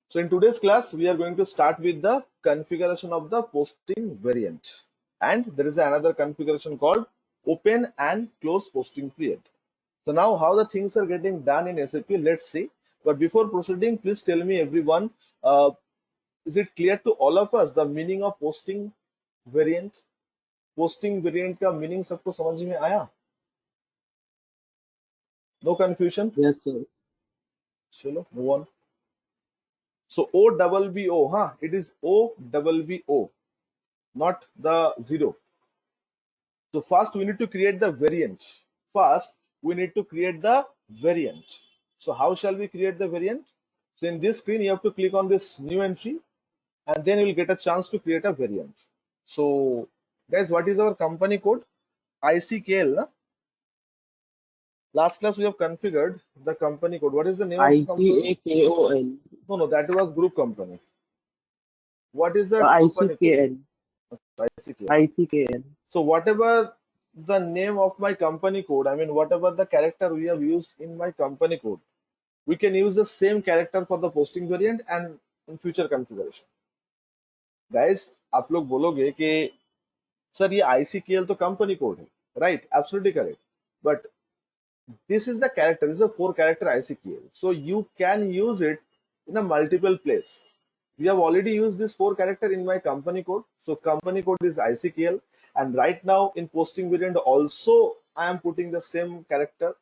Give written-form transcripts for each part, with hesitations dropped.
So in today's class, we are going to start with the configuration of the posting variant. And there is another configuration called open and close posting period. So now how the things are getting done in SAP, let's see. But before proceeding, please tell me everyone, is it clear to all of us the meaning of posting variant? Posting variant का meaning सबको समझ में आया? No confusion? Yes, sir. चलो, move on. So OBBO, huh? It is OBBO, not the zero. So first we need to create the variant. First we need to create the variant. So how shall we create the variant? So in this screen you have to click on this new entry and then you will get a chance to create a variant. So guys, what is our company code? ICKL. Na? Last class we have configured the company code. What is the name of the company? ICAKOL. No, that was group company. What is the company code? ICKL. ICKL. ICKL. So whatever the name of my company code, I mean whatever the character we have used in my company code, we can use the same character for the posting variant and in future configuration. Guys, आप लोग बोलोगे कि sir ये ICKL तो company code है, right? Absolutely correct. But this is the character, this is a 4-character ICKL. So you can use it in a multiple place. We have already used this 4-character in my company code. So company code is ICKL. And right now in posting variant also I am putting the same character.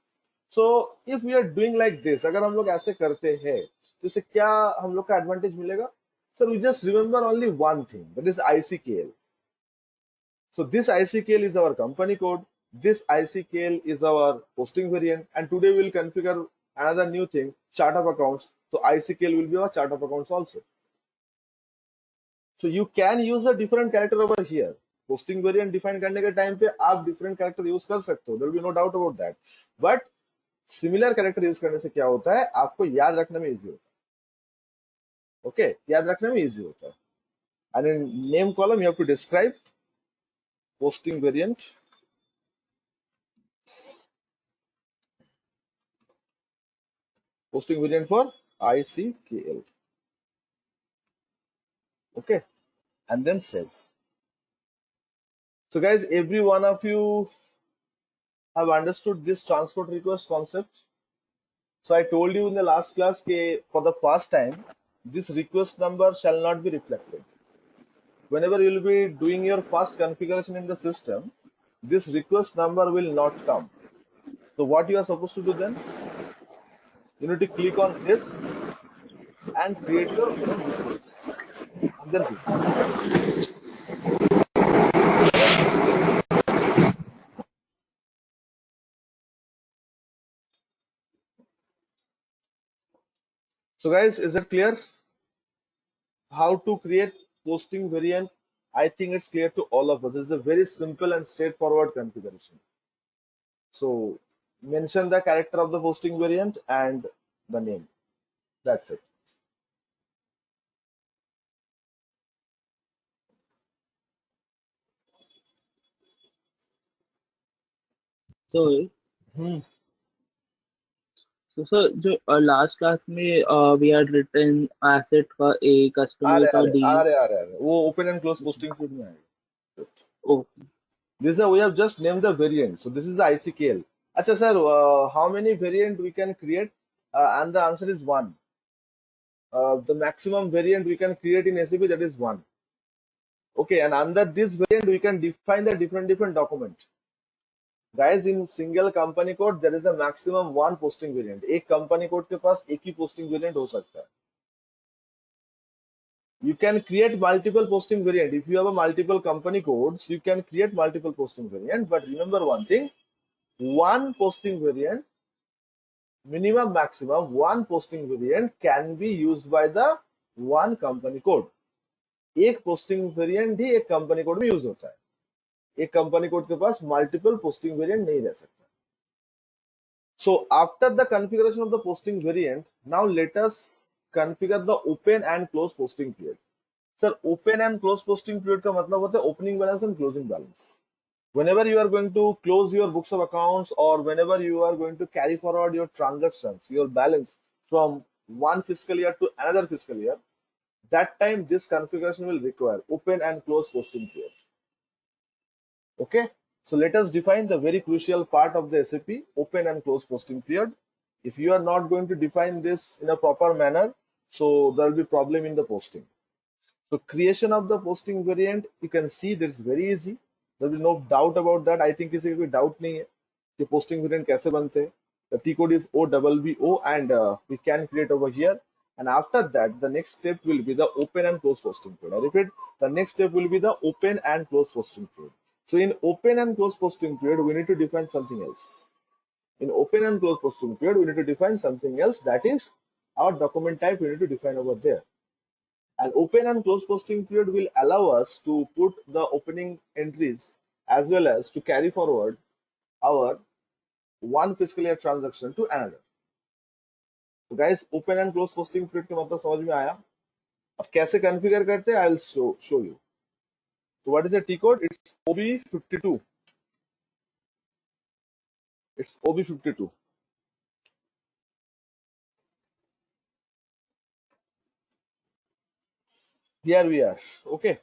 So if we are doing like this, अगर हम लोग ऐसे करते हैं तो इससे क्या हम लोग का advantage मिलेगा? Sir, we just remember only one thing, that is ICKL. So this ICKL is our company code. This ICKL is our posting variant. And today we'll configure another new thing, chart of accounts. So ICKL will be our chart of accounts also. So you can use a different character over here. Posting variant define करने के time पे आप different character use कर सकते हो. There will be no doubt about that. But similar character use करने से क्या होता है? आपको याद रखने में easy होता है. Okay, याद रखने में easy होता है. And in name column you have to describe posting variant. Posting variant for ICKL. Okay, and then save. So guys, every one of you have understood this transport request concept. So I told you in the last class that for the first time, this request number shall not be reflected. Whenever you will be doing your first configuration in the system, this request number will not come. So what you are supposed to do then? You need to click on this and create your own request. And then click. So guys, is it clear how to create posting variant? I think it's clear to all of us. It's a very simple and straightforward configuration. So mention the character of the posting variant and the name. That's it. So, Hmm. so जो last class में we had written asset का A, uh customer रहे आ का रहे D. आ रहे आ रहे आ रहे वो open and close posting period में आएगा. Oh, This is we have just named the variant. So this is the ICKL. Acha sir, how many variant we can create? And the answer is one. The maximum variant we can create in SAP, that is one. Okay, and under this variant we can define the different document. Guys, in single company code there is a maximum one posting variant. एक company code के पास एक ही posting variant हो सकता है. You can create multiple posting variant. If you have a multiple company codes, you can create multiple posting variant. But remember one thing, one posting variant, minimum maximum, one posting variant can be used by the one company code. एक posting variant ही एक company code में use होता है. एक company code के पास multiple posting variant नहीं रह सकता. So after the configuration of the posting variant, now let us configure the open and close posting period. Sir, open and close posting period का मतलब होता है opening balance and closing balance. Whenever you are going to close your books of accounts or whenever you are going to carry forward your transactions, your balance from one fiscal year to another fiscal year, that time this configuration will require open and close posting period. Okay, so let us define the very crucial part of the SAP, open and close posting period. If you are not going to define this in a proper manner, so there will be problem in the posting. So creation of the posting variant, you can see this is very easy. There will be no doubt about that. I think किसी को कोई doubt नहीं है कि posting variant कैसे बनते हैं. The T code is OBBO and we can create over here. And after that, the next step will be the open and close posting period. I repeat, the next step will be the open and close posting period. So in open and close posting period, we need to define something else. In open and close posting period, we need to define something else. That is our document type we need to define over there. An open and close posting period will allow us to put the opening entries as well as to carry forward our one fiscal year transaction to another. So guys, open and close posting period के मतलब समझ में आया? अब कैसे configure करते हैं? I'll show you. So what is the T code? It's OB52. It's OB52. Here we are. Okay.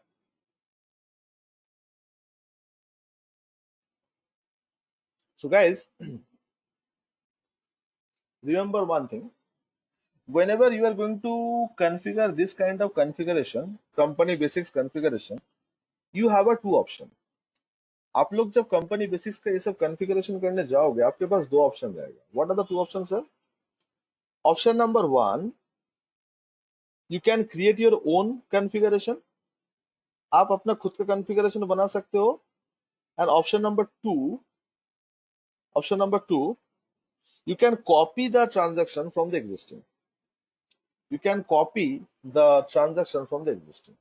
So guys, remember one thing. Whenever you are going to configure this kind of configuration, company basics configuration, you have a two option. आप लोग जब company basics का ये सब configuration करने जाओगे, आपके पास दो ऑप्शन रहेगा. What are the two options sir? Option number 1, you can create your own configuration. आप अपना खुद का कॉन्फ़िगरेशन बना सकते हो. And option number 2, you can copy the transaction from the existing. You can copy the transaction from the existing.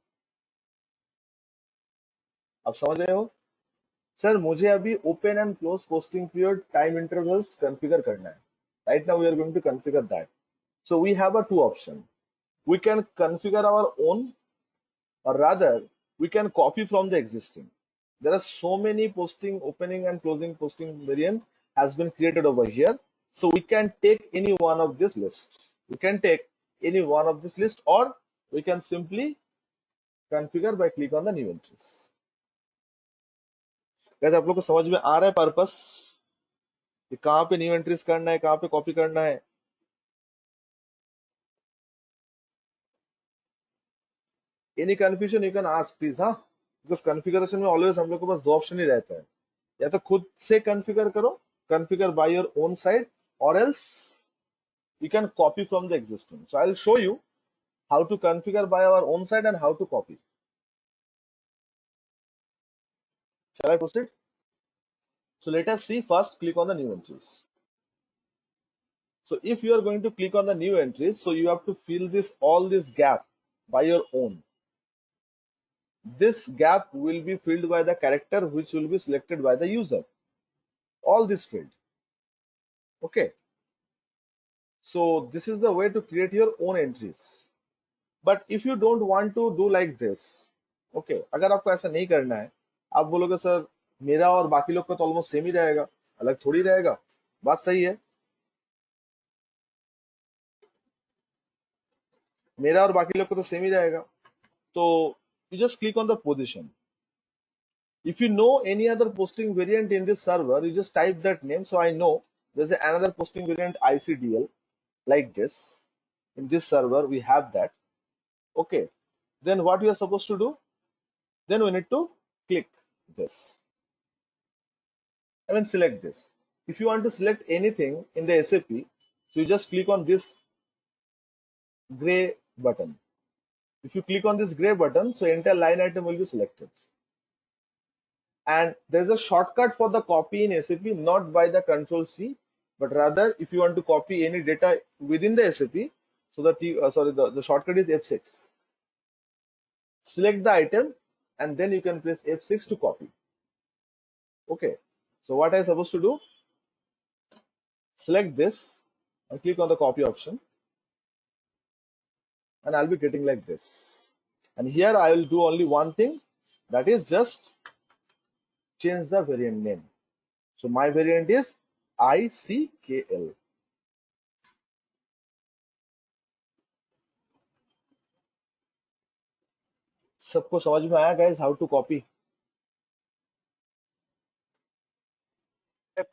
आप समझ रहे हो? सर मुझे अभी open and close posting period time intervals configure करना है. Right now we are going to configure that. So we have a two option. We can configure our own, or rather we can copy from the existing. There are so many posting, opening and closing posting variant has been created over here. So we can take any one of this list. We can take any one of this list, or we can simply configure by click on the new entries. Guys, आप लोग को समझ में आ रहा है purpose कि कहाँ पे न्यू एंट्रीज करना है, कहाँ पे कॉपी करना है? Any confusion you can ask please, हाँ? Because configuration में always हम लोग के पास दो ऑप्शन ही रहता है. या तो खुद से कॉन्फ़िगर करो, configure by your own side, or else you can copy from the existing. So I'll show you how to configure by our own side and how to copy. Shall I proceed? So let us see. First, click on the new entries. So if you are going to click on the new entries, so you have to fill this all this gap by your own. This gap will be filled by the character which will be selected by the user. All this field. Okay. So this is the way to create your own entries. But if you don't want to do like this, okay, अगर आपको ऐसा नहीं करना है, आप बोलोगे sir मेरा और बाकी लोग का तो ऑलमोस्ट सेम ही रहेगा, अलग थोड़ी रहेगा. बात सही है. मेरा और बाकी लोग का तो सेम ही रहेगा. तो you just click on the position. If you know any other posting variant in this server, you just type that name. So I know there's another posting variant ICDL like this. In this server, we have that. Okay. Then what we are supposed to do? Then we need to click this. I mean, select this. If you want to select anything in the SAP, so you just click on this gray button. If you click on this gray button, so entire line item will be selected. And there's a shortcut for the copy in SAP, not by the Control C, but rather if you want to copy any data within the SAP, so the shortcut is F6. Select the item and then you can press F6 to copy. Okay. So what I'm supposed to do? Select this and click on the copy option. And I'll be getting like this. And here I will do only one thing, that is just change the variant name. So my variant is ICKL. सबको समझ में आया guys how to copy?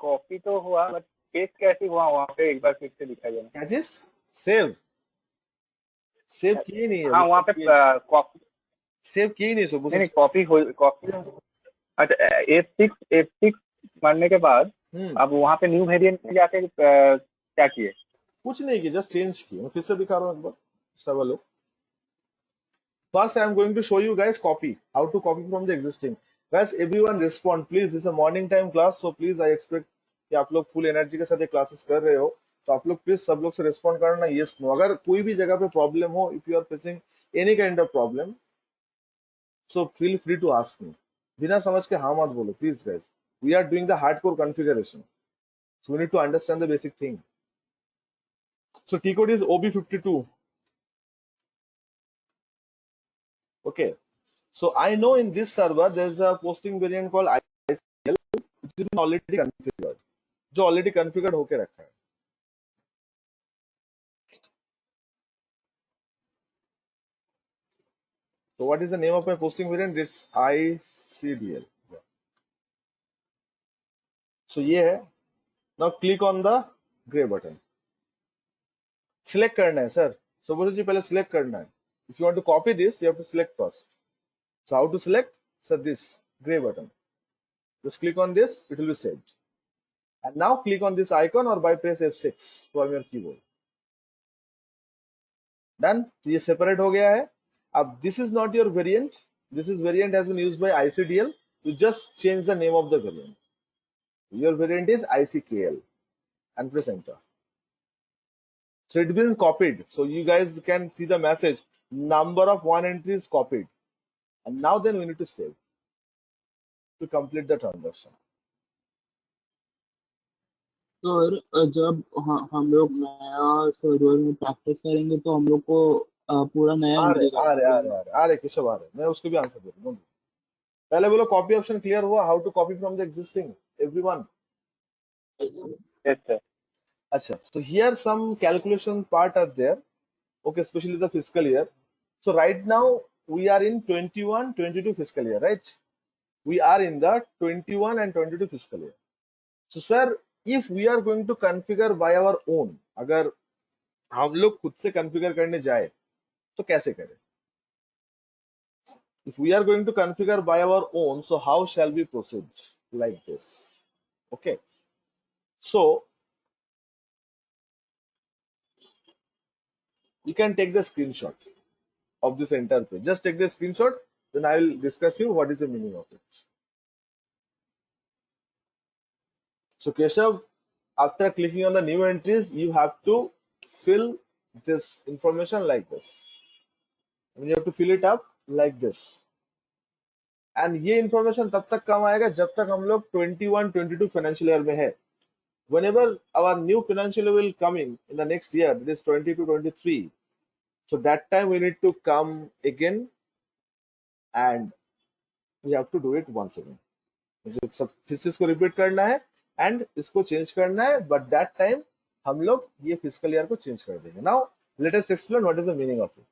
Copy तो हुआ, but paste कैसे हुआ वहाँ पे, एक बार फिर से दिखाई देना। क्या चीज? सेव? सेव किए नहीं है हाँ अभी, वहाँ पे कॉपी, सेव किए नहीं सब नहीं कॉपी हो, कॉपी। अच्छा F6 मारने के बाद अब वहाँ पे न्यू वेरिएंट में जाके क्या किए? कुछ नहीं किया, जस्ट चेंज किए। मैं फिर से दिखा रहा हूँ एक बार, सब लोग। First, I am going to show you guys copy, how to copy from the existing. Guys, everyone respond, please. It's a morning time class, so please I expect कि आप लोग फुल एनर्जी के साथ ये क्लासेस कर रहे हो, तो आप लोग प्लीज सब लोग से रिस्पॉन्ड करना यस नो। अगर कोई भी जगह पे प्रॉब्लम हो, if you are facing any kind of problem, so feel free to ask me. बिना समझ के हाँ मत बोलो please guys. We are doing the hardcore configuration, so we need to understand the basic thing. So T code is OB52. Okay. So I know in this server there's a posting variant called ICL, which is already configured, जो already configured होके रखा है। So what is the name of my posting variant? This ICDL. So ये है। Now click on the gray button. Select करना है sir. Subrat जी पहले select करना है। If you want to copy this, you have to select first. So how to select? So this gray button. Just click on this, it will be saved. And now click on this icon or by press F6 from your keyboard. Done. तो ये separate हो गया है। अब this is not your variant. This is variant has been used by ICDL. You just change the name of the variant. Your variant is ICKL and press enter. So it been copied. So you guys can see the message. Number of one entry is copied. And now then we need to save to complete the transaction. Sir जब हम लोग नया server में practice करेंगे तो हम लोग को पूरा नया आ रहे एंट्री आ रहे आ करना रहे आ रहे केशव आ रहे। मैं उसको भी आंसर दे दूँ। पहले बोलो कॉपी ऑप्शन क्लियर हुआ? How to copy from the existing everyone? Yes sir. अच्छा, so here some calculation part are there. Okay, especially the fiscal year. So right now we are in 21-22 fiscal year, right? We are in the 21 and 22 fiscal year. So sir, if we are going to configure by our own, अगर हम लोग खुद से configure करने जाए तो कैसे करें? If we are going to configure by our own, so how shall we proceed? Like this. Okay. So you can take the screenshot of this entire page. Just take the screenshot, then I will discuss you what is the meaning of it. So Keshav, after clicking on the new entries, you have to fill this information like this. And you have to fill it up like this. And ये information तब तक काम आएगा जब तक हम लोग 21-22 financial year में है. Whenever our new financial year will coming in the next year, that is 22-23, so that time we need to come again and we have to do it once again. मुझे सब फिर से इसको repeat करना है and इसको change करना है, बट दैट टाइम हम लोग ये फिजिकल ईयर को चेंज कर देंगे. Now let us explain what is the meaning of it.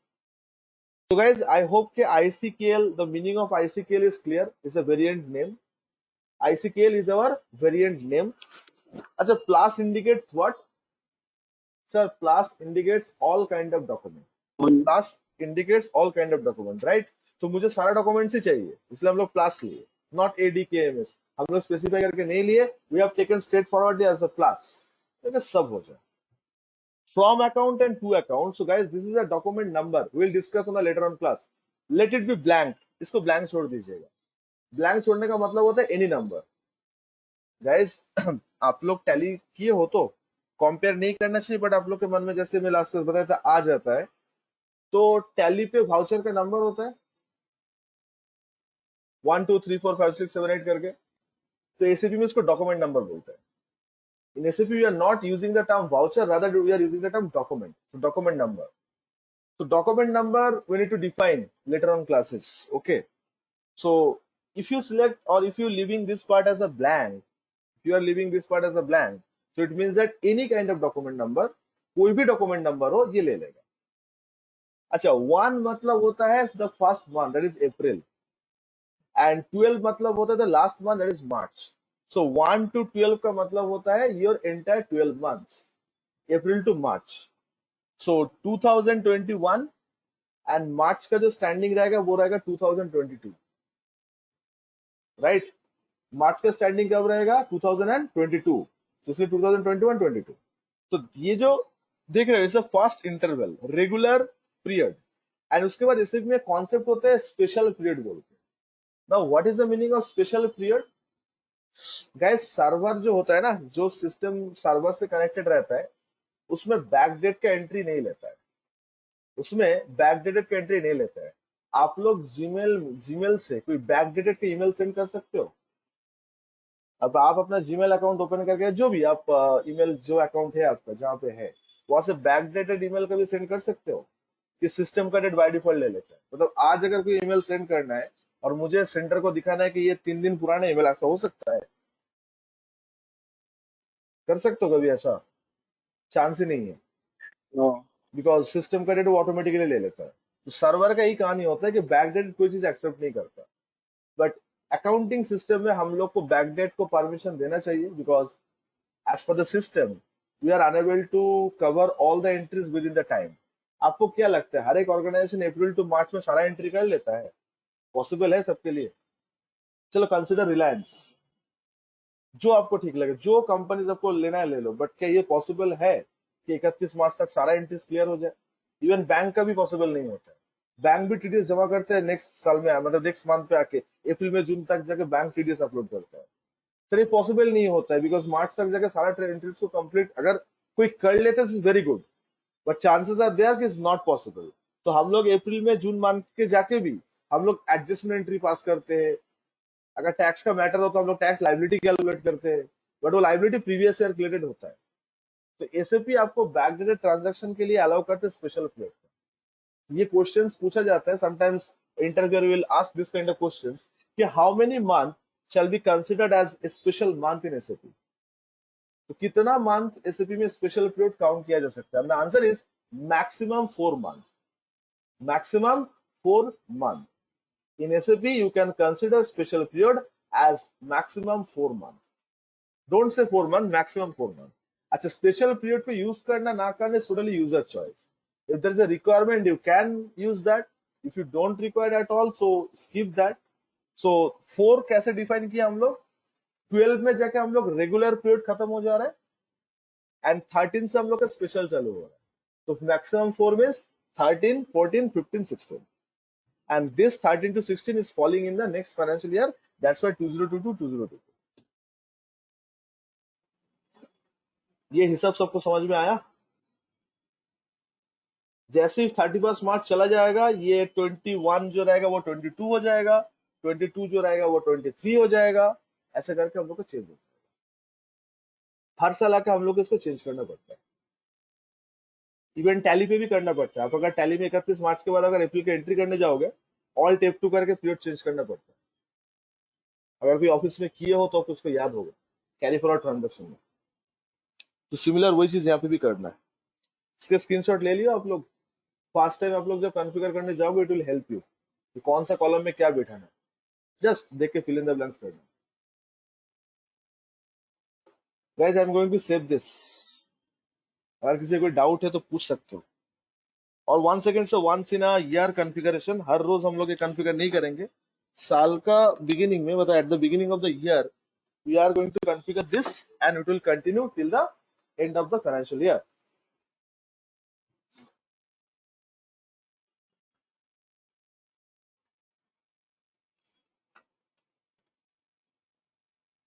So guys, I hope के ICKL, the meaning of ICKL is clear. Is a variant name. ICKL is our variant name. अच्छा, plus indicates what? Sir, plus indicates all kind of document. Plus indicates all kind of document, right? तो मुझे सारा documents ही चाहिए, इसलिए हम लोग plus लिए, not ADKMS. हम लोग स्पेसिफाई करके नहीं लिए. We have taken straightforward as a plus, ताकि सब हो जाए. From account and to account. So guys, this is a document number. We'll discuss on the later on class. Let it be blank. इसको blank छोड़ दीजिएगा. Blank छोड़ने का मतलब होता है any number. Guys, आप लोग टैली किए हो तो कंपेयर नहीं करना चाहिए, बट आप लोग के मन में जैसे मैं लास्ट क्लास बताया था आ जाता है. तो टैली पे वाउचर का नंबर होता है 1 2 3 4 5 6 7 8 करके. तो एसीपी में इसको डॉक्यूमेंट नंबर बोलते हैं. In SAP, we are not using the term voucher, rather we are using the term document. So document number. So document number we need to define later on classes. Okay. So if you select or if you leaving this part as a blank, if you are leaving this part as a blank, so it means that any kind of document number, कोई भी document number हो ये ले लेगा. अच्छा 1 मतलब होता है the first month that is April, and 12 मतलब होता है the last month that is March. So 1 to 12 का मतलब होता है your entire 12 months, April to March. So 2021 and March का जो स्टैंडिंग रहेगा वो रहेगा 2022, राइट. मार्च का स्टैंडिंग कब रहेगा 2022, इसलिए 2021 22. तो ये जो देख रहे हो it's a first interval regular period, and उसके बाद इसी में कॉन्सेप्ट होता है स्पेशल पीरियड बोल के. Now what is the meaning of special period? Guys server जो होता है ना, जो सिस्टम सर्वर से कनेक्टेड रहता है उसमें बैकडेट का एंट्री नहीं लेता है, उसमें बैकडेटेड का एंट्री नहीं लेता है. आप लोग जीमेल जीमेल से कोई बैकडेटेड का ईमेल सेंड कर सकते हो. अब आप अपना जीमेल अकाउंट ओपन करके जो भी आप ईमेल जो अकाउंट है आपका जहाँ पे है वहां से बैकडेटेड ईमेल का भी सेंड कर सकते हो कि सिस्टम का डेट बाय डिफॉल्ट ले लेता है. मतलब आज अगर कोई ईमेल सेंड करना है और मुझे सेंटर को दिखाना है कि ये 3 दिन पुराना ईमेल, ऐसा हो सकता है? कर सकते हो कभी ऐसा? चांस ही नहीं है, नो. बिकॉज सिस्टम का डेट वो ऑटोमेटिकली ले लेता है. तो सर्वर का ही कहानी होता है कि बैकडेटेड कोई चीज एक्सेप्ट नहीं करता. बट अकाउंटिंग सिस्टम में हम लोग को बैकडेट को परमिशन देना चाहिए, because as per the system we are unable to cover all the entries within the time. आपको क्या लगता है हर एक ऑर्गेनाइजेशन अप्रैल टू मार्च में सारा एंट्री कर लेता है? पॉसिबल है सबके लिए? चलो कंसिडर रिलायंस, जो आपको ठीक लगे, जो कंपनी आपको लेना है ले लो, बट क्या ये पॉसिबल है कि 31 मार्च तक सारा एंट्रीज क्लियर हो जाए? इवन बैंक का भी पॉसिबल नहीं होता है. बैंक भी टीडीएस जमा करते हैं नेक्स्ट साल में, मतलब नेक्स्ट मंथ पे आके अप्रैल में जून तक जाके बैंक टीडीएस अपलोड करता है. सर ये पॉसिबल नहीं होता है, बिकॉज मार्च तक जाके सारा एंट्रीज को कंप्लीट अगर कोई कर लेते हैं very good, but chances are there कि इज नॉट पॉसिबल. तो हम लोग अप्रैल में जून मंथ के जाके भी हम लोग एडजस्टमेंट एंट्री पास करते हैं. अगर टैक्स का मैटर हो तो हम लोग टैक्स लाइबिलिटी कैलकुलेट करते हैं, बट वो लाइबिलिटी प्रीवियस ईयर रिलेटेड होता है. तो एसएपी आपको बैकडेटेड ट्रांजैक्शन के लिए अलाउ करते हैं स्पेशल प्लेटफॉर्म. ये क्वेश्चंस पूछा जाता है sometimes, interviewer will ask this kind of questions कि how many month shall be considered as a special month in SAP. तो कितना मंथ एसएपी में स्पेशल पीरियड काउंट किया जा सकता है? Answer is maximum 4 month. Maximum 4 month. In SAP, you can consider special period as maximum 4 month. Don't say 4 month, maximum 4 month. अच्छा special period पे use करना ना करना is totally user choice. If there is a requirement, you can use that. If you don't require at all, so skip that. So 4 कैसे define किया हम लोग? 12 में जाके हम लोग रेगुलर पीरियड खत्म हो जा रहा है एंड 13 से हम लोग का स्पेशल चालू हो रहा है. तो maximum 4 means 13, 14, 15, 16. And this 13 to 16 is falling in the next financial year. That's why 2022, 2022. ये हिसाब सबको समझ में आया? जैसे ही 31 मार्च चला जाएगा ये 21 जो रहेगा वो 22 हो जाएगा, 22 जो रहेगा वो 23 हो जाएगा. ऐसे करके हम लोग को चेंज होता है. हर साल आके हम लोग को इसको चेंज करना पड़ता है. इवन टैली पे भी करना पड़ता है. आप अगर टैली में 31 मार्च के बाद अगर अप्रैल की एंट्री करने जाओगे, ऑल्ट F2 करके पीरियड चेंज करना पड़ता है. अगर कोई ऑफिस में किए हो तो आपको उसको याद होगा कैरी फॉरवर्ड ट्रांजेक्शन में. तो सिमिलर वही चीज यहाँ पे भी करना है. इसके स्क्रीनशॉट ले लियो आप लोग. फर्स्ट टाइम आप लोग जब कॉन्फ़िगर करने जाओगे इट विल हेल्प यू कि कौन सा कॉलम में क्या बैठाना है. जस्ट देख के फिल इन द ब्लैंक्स करना. Guys I am going to save this. अगर किसी को कोई डाउट है तो पूछ सकते हो. और 1 सेकेंड से once in a year configuration, हर रोज हम लोग ये कॉन्फ़िगर नहीं करेंगे. साल का बिगिनिंग में, मतलब at the beginning of the year we are going to configure this and it will continue till the end of the financial year.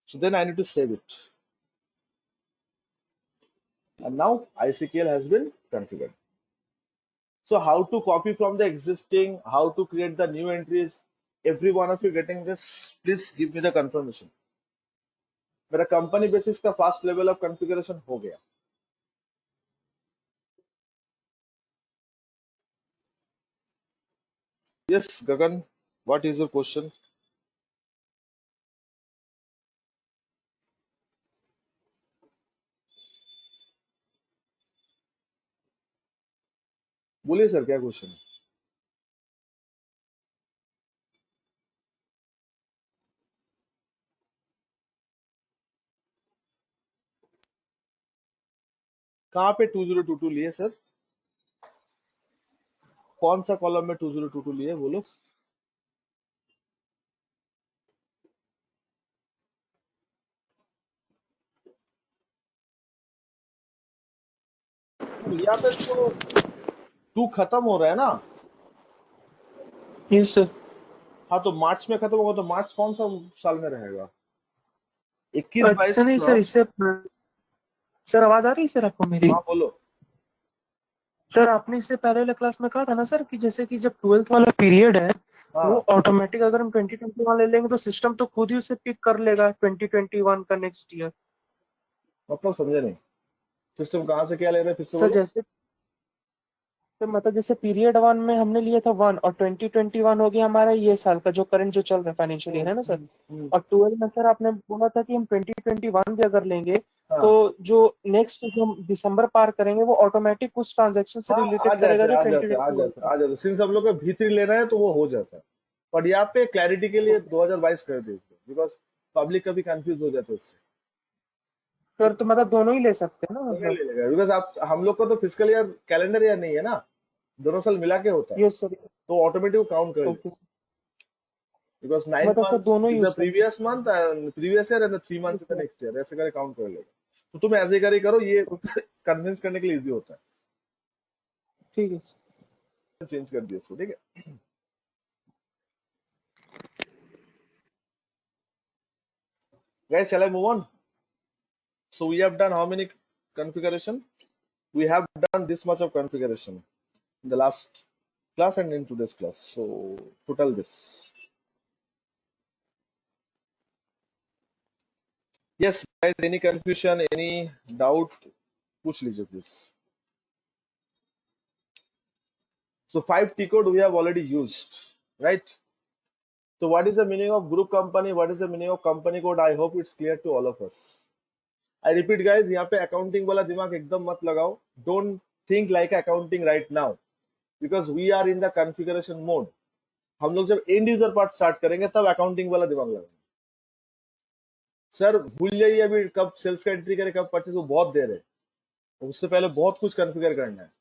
So then I need to save it. And now ICKL has been configured. So how to copy from the existing, how to create the new entries, every one of you getting this, please give me the confirmation. मेरा company basis का fast level of configuration हो गया. Yes, Gagan, what is your question? बोलिए sir क्या question है? कहाँ पे 2022 लिए सर? कौन सा कॉलम में 2022 लिए बोलो? यहाँ पे तो 2 खत्म हो रहा है ना? Yes sir. हाँ, तो मार्च में खत्म होगा, तो मार्च कौन सा साल में रहेगा? 21 अच्छा 22 नहीं सर, तो। इससे सर आवाज आ रही है सर आपको मेरी? हाँ बोलो। सर आपने इससे पहले वाले क्लास में कहा था ना सर कि जैसे कि जब 12th वाला पीरियड है वो हाँ, ऑटोमेटिक अगर हम 2021 ले लेंगे तो सिस्टम तो खुद ही उसे पिक कर लेगा 2021 का नेक्स्ट ईयर। मतलब समझे नहीं, सिस्टम कहाँ से क्या ले रहे हैं, फिर से सर बोलो। जैसे तो मतलब जैसे पीरियड 1 में हमने लिया था 1 और 2021 हो गया हमारा ये साल का जो करंट जो चल रहा है फाइनेंशियल ईयर है ना सर। हम्म। और 12 में सर आपने बोला था कि हम 2021 भी अगर लेंगे तो हाँ जो नेक्स्ट जो हम दिसंबर पार करेंगे वो ऑटोमेटिक उस ट्रांजैक्शन से हाँ, आ रिलेटेड करेगा जाते जो आ जाते आ 2021 जाते का। आ जाते सिंस हम लोग को भीतरी लेना है तो वो हो जाता है। बट यहाँ पे क्लैरिटी के लिए तो 2022 कर दीजिए, बिकॉज पब्लिक कभी कंफ्यूज हो जाता है उससे। फिर तो मतलब दोनों ही ले सकते हैं ना तो नहीं मतलब। ले लेगा, बिकॉज आप हम लोग को तो फिजिकल ईयर कैलेंडर ईयर नहीं है ना, दोनों साल मिला के होता है, यस सर। तो ऑटोमेटिक काउंट कर ले। ओके। बिकॉज 9 मतलब सर months दोनों इज द यूज कर previous month and previous year and 3 months is the सकते नेक्स्ट ईयर, ऐसे करके काउंट कर लेगा। तो तुम ऐसे ही करो, ये हैं। कन्विंस करने के लिए इजी होता ठीक है सर। है। चेंज कर दिया इसको, ठीक है। Guys, shall I move on? So we have done how many configuration? We have done this much of configuration in the last class and in today's class. So total this. Yes, guys, any confusion, any doubt, push लीजिए please. So 5 T code we have already used, right? So what is the meaning of group company? What is the meaning of company code? I hope it's clear to all of us. I repeat guys, यहाँ पे accounting वाला दिमाग एकदम मत लगाओ. Don't think like accounting right now because we are in the configuration mode. हम लोग जब एंड यूजर पार्ट स्टार्ट करेंगे तब अकाउंटिंग वाला दिमाग लगाएंगे। सर भूल जाइए अभी कब सेल्स का एंट्री करें, कब परचेज, वो बहुत देर है, उससे पहले बहुत कुछ कॉन्फ़िगर करना है।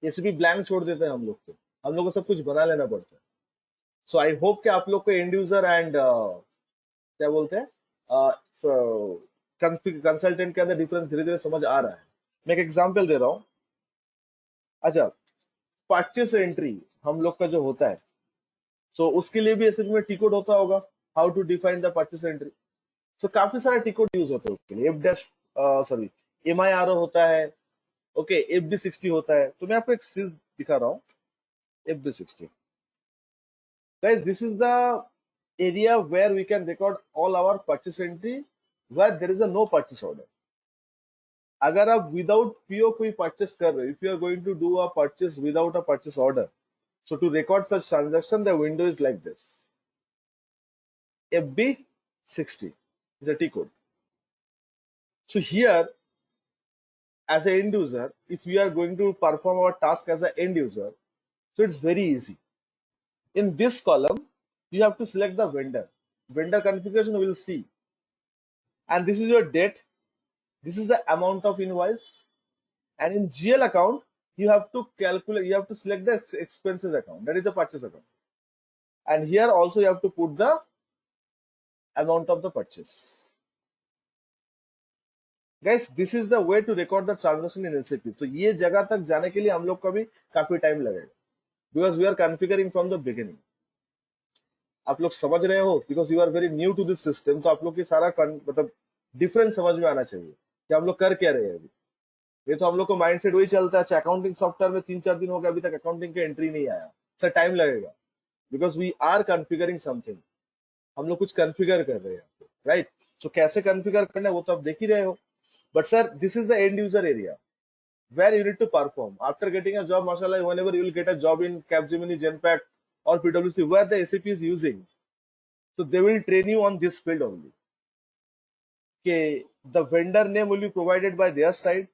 ऐसे भी ब्लैंक छोड़ देते हैं हम लोग को, हम लोग को सब कुछ बना लेना पड़ता है। सो आई होप कि आप लोग को एंड यूजर एंड क्या बोलते हैं कंसल्टेंट के अंदर डिफरेंस धीरे धीरे समझ आ रहा है। मैं एक एग्जांपल दे रहा हूँ। अच्छा, परचेस एंट्री हम लोग का जो होता है, सो उसके लिए भी ऐसे में टी कोड होता होगा, how to define the purchase entry. So काफी सारे टी कोड यूज होते हैं उसके लिए। एफ डैश सॉरी MIRO होता है, ओके, FB60 होता है। तो मैं आपको एक चीज दिखा रहा हूँ, FB60। Guys, this is the area where we can record all our purchase entry where there is a no purchase order. अगर आप विदाउट PO कोई परचेस कर रहे हो, if you are going to do a purchase without a purchase order, so to record such transaction, the window is like this. FB60 is a T code. So here, as an end user, if we are going to perform our task as an end user, so it's very easy. In this column, you have to select the vendor. Vendor configuration we'll see. And this is your date. This is the amount of invoice. And in GL account, you have to calculate, you have to select the expenses account. That is the purchase account. And here also you have to put the amount of the purchase. Guys, this is the way to record the transaction in SAP. तो ये जगह तक जाने के लिए हम लोग को भी काफी टाइम लगेगा, because we are configuring from the beginning. आप लोग समझ रहे हो, because you are very new to this system, तो आप लोग की सारा मतलब डिफरेंस समझ में आना चाहिए कि हम लोग कर क्या रहे हैं अभी। ये तो हम लोग को माइंडसेट वही चलता है, अच्छा अकाउंटिंग सॉफ्टवेयर में 3-4 दिन हो गया, अभी तक अकाउंटिंग के एंट्री नहीं आया, सर टाइम लगेगा, because we are configuring something, हम लोग कुछ कॉन्फ़िगर कर रहे हैं, राइट। सो कैसे कॉन्फ़िगर करना है वो तो आप देख ही रहे हो, but sir this is the end user area where you need to perform after getting a job. Mashallah, whenever you will get a job in Capgemini, Genpact or PwC where the SAP is using, so they will train you on this field only. Okay, the vendor name will be provided by their side,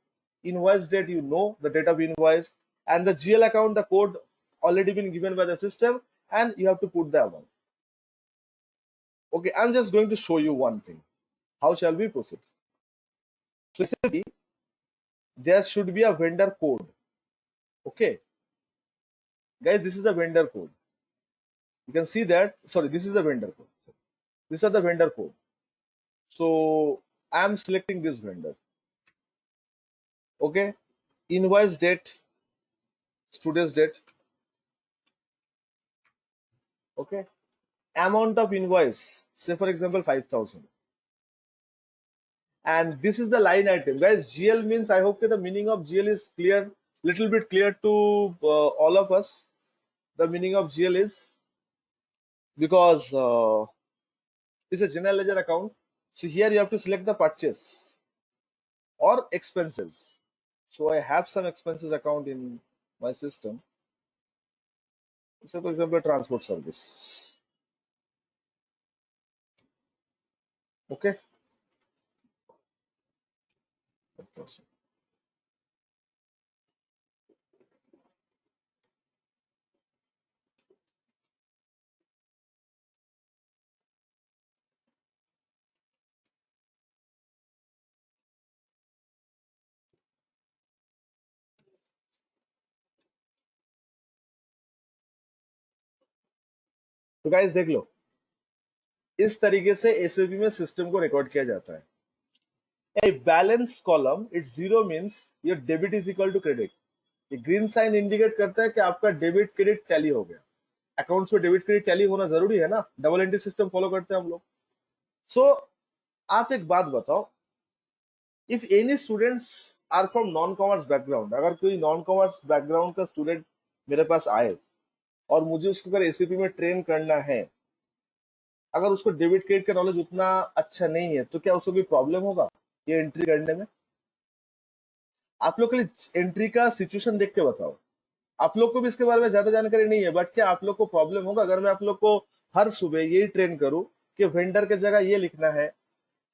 invoice date, you know the date of invoice, and the GL account, the code already been given by the system, and you have to put the amount. Okay, I'm just going to show you one thing. How shall we proceed? So there should be a vendor code. Okay, guys, this is the vendor code. You can see that. Sorry, this is the vendor code. These are the vendor code. So I am selecting this vendor. Okay, invoice date, today's date. Okay, amount of invoice, say for example 5,000. And this is the line item, guys. GL means, I hope that the meaning of GL is clear, little bit clear to all of us. The meaning of GL is, because it's a general ledger account. So here you have to select the purchase or expenses. So I have some expenses account in my system. So for example, transport service. Okay. तो guys देख लो, इस तरीके से SAP में system को record किया जाता है. A balance column, it's zero means your debit is equal to credit. ये ग्रीन साइन इंडिकेट करता है कि आपका डेबिट क्रेडिट टैली हो गया. अकाउंट्स में डेबिट क्रेडिट टैली होना जरूरी है ना, डबल एंट्री सिस्टम फॉलो करते हैं हम लोग. सो आप एक बात बताओ, if any students are from non commerce background, अगर कोई नॉन कॉमर्स बैकग्राउंड का स्टूडेंट मेरे पास आए और मुझे उसको अगर एसीपी में ट्रेन करना है, अगर उसको डेबिट क्रेडिट का नॉलेज उतना अच्छा नहीं है, तो क्या उसको कोई प्रॉब्लम होगा ये एंट्री करने में? आप लोग के लिए एंट्री का सिचुएशन देख के बताओ. आप लोग को भी इसके बारे में ज्यादा जानकारी नहीं है, बट क्या आप लोग को प्रॉब्लम होगा अगर मैं आप लोग को हर सुबह यही ट्रेन करूं कि वेंडर के जगह ये लिखना है,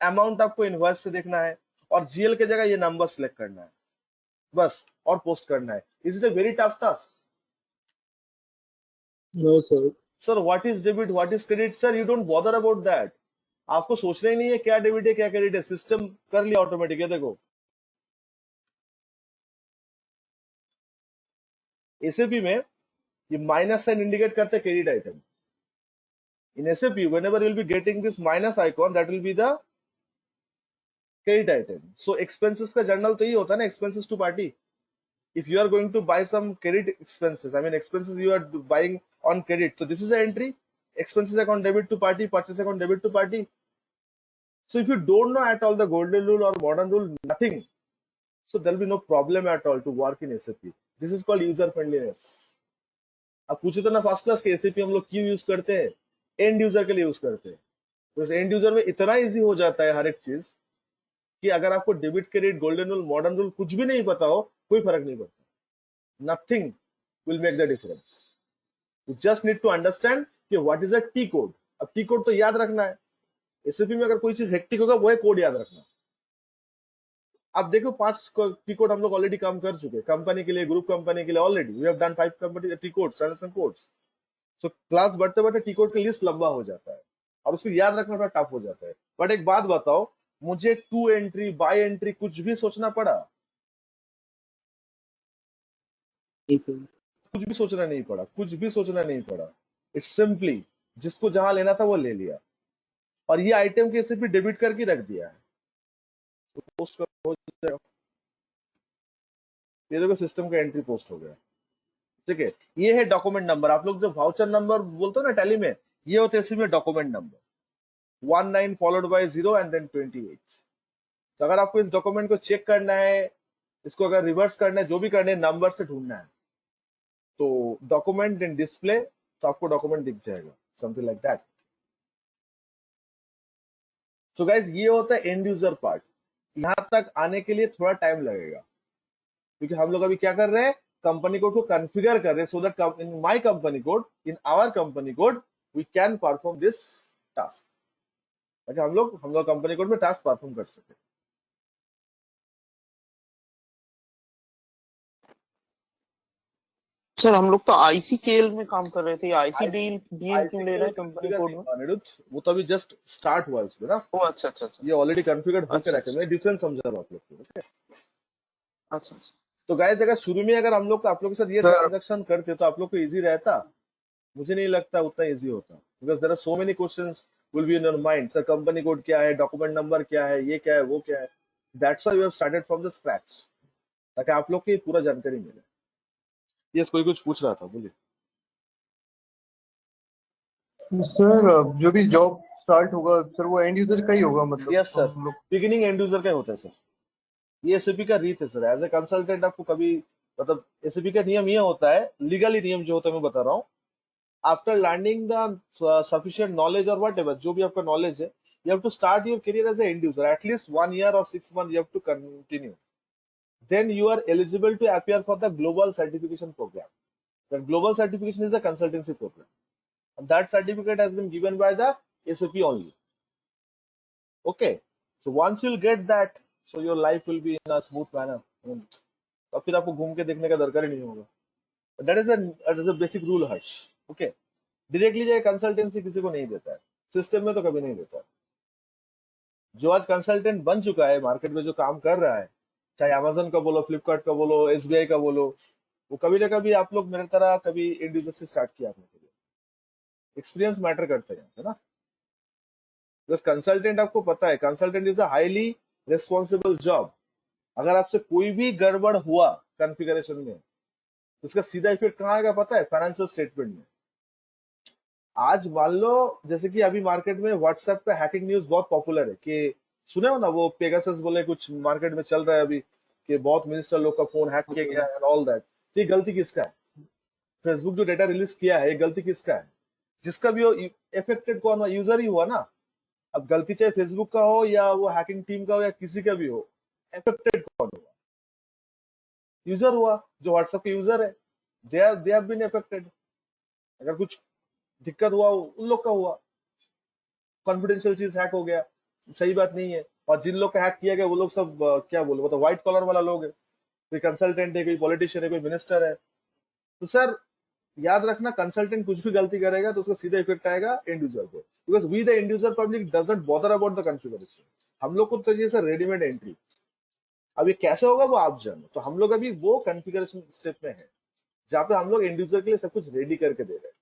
अमाउंट आपको इनवॉइस से देखना है, और जीएल के जगह ये नंबर सिलेक्ट करना है बस, और पोस्ट करना है? Is it a very tough task? No sir. Sir what is debit, what is credit? Sir you don't bother about that. आपको सोचना ही नहीं है क्या डेबिट है क्या क्रेडिट है, सिस्टम कर लिया ऑटोमेटिक है. देखो एसएपी में ये माइनस साइन इंडिकेट करते हैं credit item. In SAP, whenever you'll be getting this minus icon, that will be the credit item. So expenses का journal तो ये होता है ना, expenses to party. If you are going to buy some credit expenses, I mean expenses you are buying on credit, so this is the entry. Expenses account debit to party, purchase account debit to party. So if you don't know at all the golden rule or modern rule, nothing, so there will be no problem at all to work in SAP. This is called user friendliness. अब पूछे तो ना first class के SAP हम लोग क्यों use करते हैं? एंड यूजर के लिए यूज करते हैं. तो एंड यूजर में इतना इजी हो जाता है हर एक चीज कि अगर आपको debit credit golden rule modern rule कुछ भी नहीं पता हो, कोई फर्क नहीं पड़ता. Nothing will make the difference. You just need to understand कि what is a T code. अब टी कोड तो याद रखना है. एसएपी में अगर कोई चीज हेक्टिक होगा वो है कोड याद रखना. अब देखो 5 टी कोड हम लोग ऑलरेडी काम कर चुके हैं कंपनी के लिए, ग्रुप कंपनी के लिए. Already we have done 5 company T codes, transaction codes. So class बढ़ते बढ़ते टी कोड की लिस्ट लंबा हो जाता है और उसको याद रखना थोड़ा टफ हो जाता है. बट एक बात बताओ, मुझे टू एंट्री बाय एंट्री कुछ भी सोचना पड़ा? कुछ भी सोचना नहीं पड़ा, कुछ भी सोचना नहीं पड़ा. इट्स सिंपली जिसको जहां लेना था वो ले लिया, और ये आइटम कैसे भी डेबिट करके रख दिया है. तो पोस्ट हो जाएगा. ये देखो सिस्टम का एंट्री पोस्ट हो गया. ठीक है, ये है डॉक्यूमेंट नंबर. आप लोग जो वाउचर नंबर बोलते हो ना टैली में, ये होते हैं इसमें document number 19 followed by 0 and then 28. तो अगर आपको इस डॉक्यूमेंट को चेक करना है, इसको अगर रिवर्स करना है, जो भी करना है, नंबर से ढूंढना है, तो डॉक्यूमेंट इन डिस्प्ले, तो आपको डॉक्यूमेंट दिख जाएगा, something like that. So guys, ये होता है एंड यूजर पार्ट. यहां तक आने के लिए थोड़ा टाइम लगेगा क्योंकि हम लोग अभी क्या कर रहे हैं, कंपनी कोड को कॉन्फ़िगर कर रहे हैं, so that in my company code, in our company code, we can perform this task. ताकि हम लोग कंपनी कोड में टास्क परफॉर्म कर सके. सर हम लोग तो आईसीकेएल में काम कर रहे थे, आईसी डील डीएल क्यों ले रहे हैं कंपनी कोड में? अनिरुद्ध, वो तो अभी जस्ट स्टार्ट हुआ इसमें ना. ओ अच्छा अच्छा अच्छा. ये ऑलरेडी कॉन्फ़िगर होकर रखे. मैं डिफरेंस समझा रहा हूं आप लोग को. अच्छा अच्छा। तो गाइस अगर शुरू में अगर हम लोग आप लोग के साथ ये सर ट्रांजेक्शन करते तो आप लोग को इजी रहता? मुझे नहीं लगता उतना इजी होता, because there are so many questions will be in your mind. Sir company code क्या है, डॉक्यूमेंट नंबर क्या है, ये क्या है, वो क्या है। That's why you have started from the scratch, ताकि आप लोग को ये पूरा जानकारी मिले। यस, कोई कुछ पूछ रहा था, बोलिए। सर जो भी जॉब स्टार्ट होगा सर वो एंड यूजर का ही होगा, मतलब यस सर, हम लोग। बिगिनिंग एंड यूजर का ही होता है सर। ये एसएपी का रीत है सर। एज ए कंसल्टेंट आपको कभी, मतलब एसएपी का नियम ये होता है, लीगली नियम जो होता है मैं बता रहा हूँ, after learning the sufficient knowledge और वट एवर, जो भी आपका नॉलेज है, you have to start your career as a end user at least 1 year or 6 months you have to continue. Then you are eligible to appear for the global certification program. The global certification is a consultancy program, and that certificate has been given by the SAP only. Okay, so once you'll get that, so your life will be in a smooth manner. तो फिर आपको घूम के देखने का दरकार ही नहीं होगा। That is a basic rule Harsh. Okay, directly जाए कंसल्टेंसी किसी को नहीं देता है, सिस्टम में तो कभी नहीं देता है। जो आज कंसल्टेंट बन चुका है मार्केट में, जो काम कर रहा है, चाहे अमेजन का बोलो, फ्लिपकार्ट का बोलो, एसबीआई का बोलो, वो कभी ना कभी आप लोग मेरे तरह कभी इंडिविजुअल से स्टार्ट किया आपने। एक्सपीरियंस मैटर करता है ना। बस कंसल्टेंट, आपको पता है consultant is a highly responsible job. अगर आपसे कोई भी गड़बड़ हुआ कॉन्फ़िगरेशन में, तो उसका सीधा इफेक्ट कहाँ आएगा पता है? फाइनेंशियल स्टेटमेंट में। आज मान लो जैसे कि अभी मार्केट में व्हाट्सएप पे हैकिंग न्यूज बहुत पॉपुलर है, कि सुने हो ना, वो पेगासस बोले कुछ मार्केट में चल रहा है अभी, कि बहुत मिनिस्टर लोग का फोन हैक किया गया एंड ऑल दैट। तो ये गलती किसका है? फेसबुक जो डेटा रिलीज किया है, ये गलती किसका है? जिसका भी हो, इफेक्टेड कौन हुआ? यूजर ही हुआ ना। अब गलती चाहे फेसबुक का हो या वो हैकिंग टीम का हो या किसी का भी हो, इफेक्टेड कौन हुआ? यूजर हुआ, जो व्हाट्सएप के यूजर है। They have been affected. अगर कुछ दिक्कत हुआ उन लोग का हुआ, कॉन्फिडेंशियल चीज हैक हो गया, सही बात नहीं है। और जिन लोग का हैक किया गया वो लोग सब क्या बोले, मतलब व्हाइट कॉलर वाला लोग है, कोई कंसल्टेंट है, कोई पॉलिटिशियन है, कोई मिनिस्टर है। तो सर याद रखना, कंसल्टेंट कुछ भी गलती करेगा तो उसका सीधा इफेक्ट आएगा एंड यूजर को, because we the end user public doesn't bother about the configuration. हम लोग को तो ये सर रेडीमेड एंट्री। अब ये कैसे होगा वो आप जानो। तो हम लोग अभी वो कॉन्फ़िगरेशन स्टेप में है, जहाँ पे हम लोग एंड यूजर के लिए सब कुछ रेडी करके दे रहे हैं।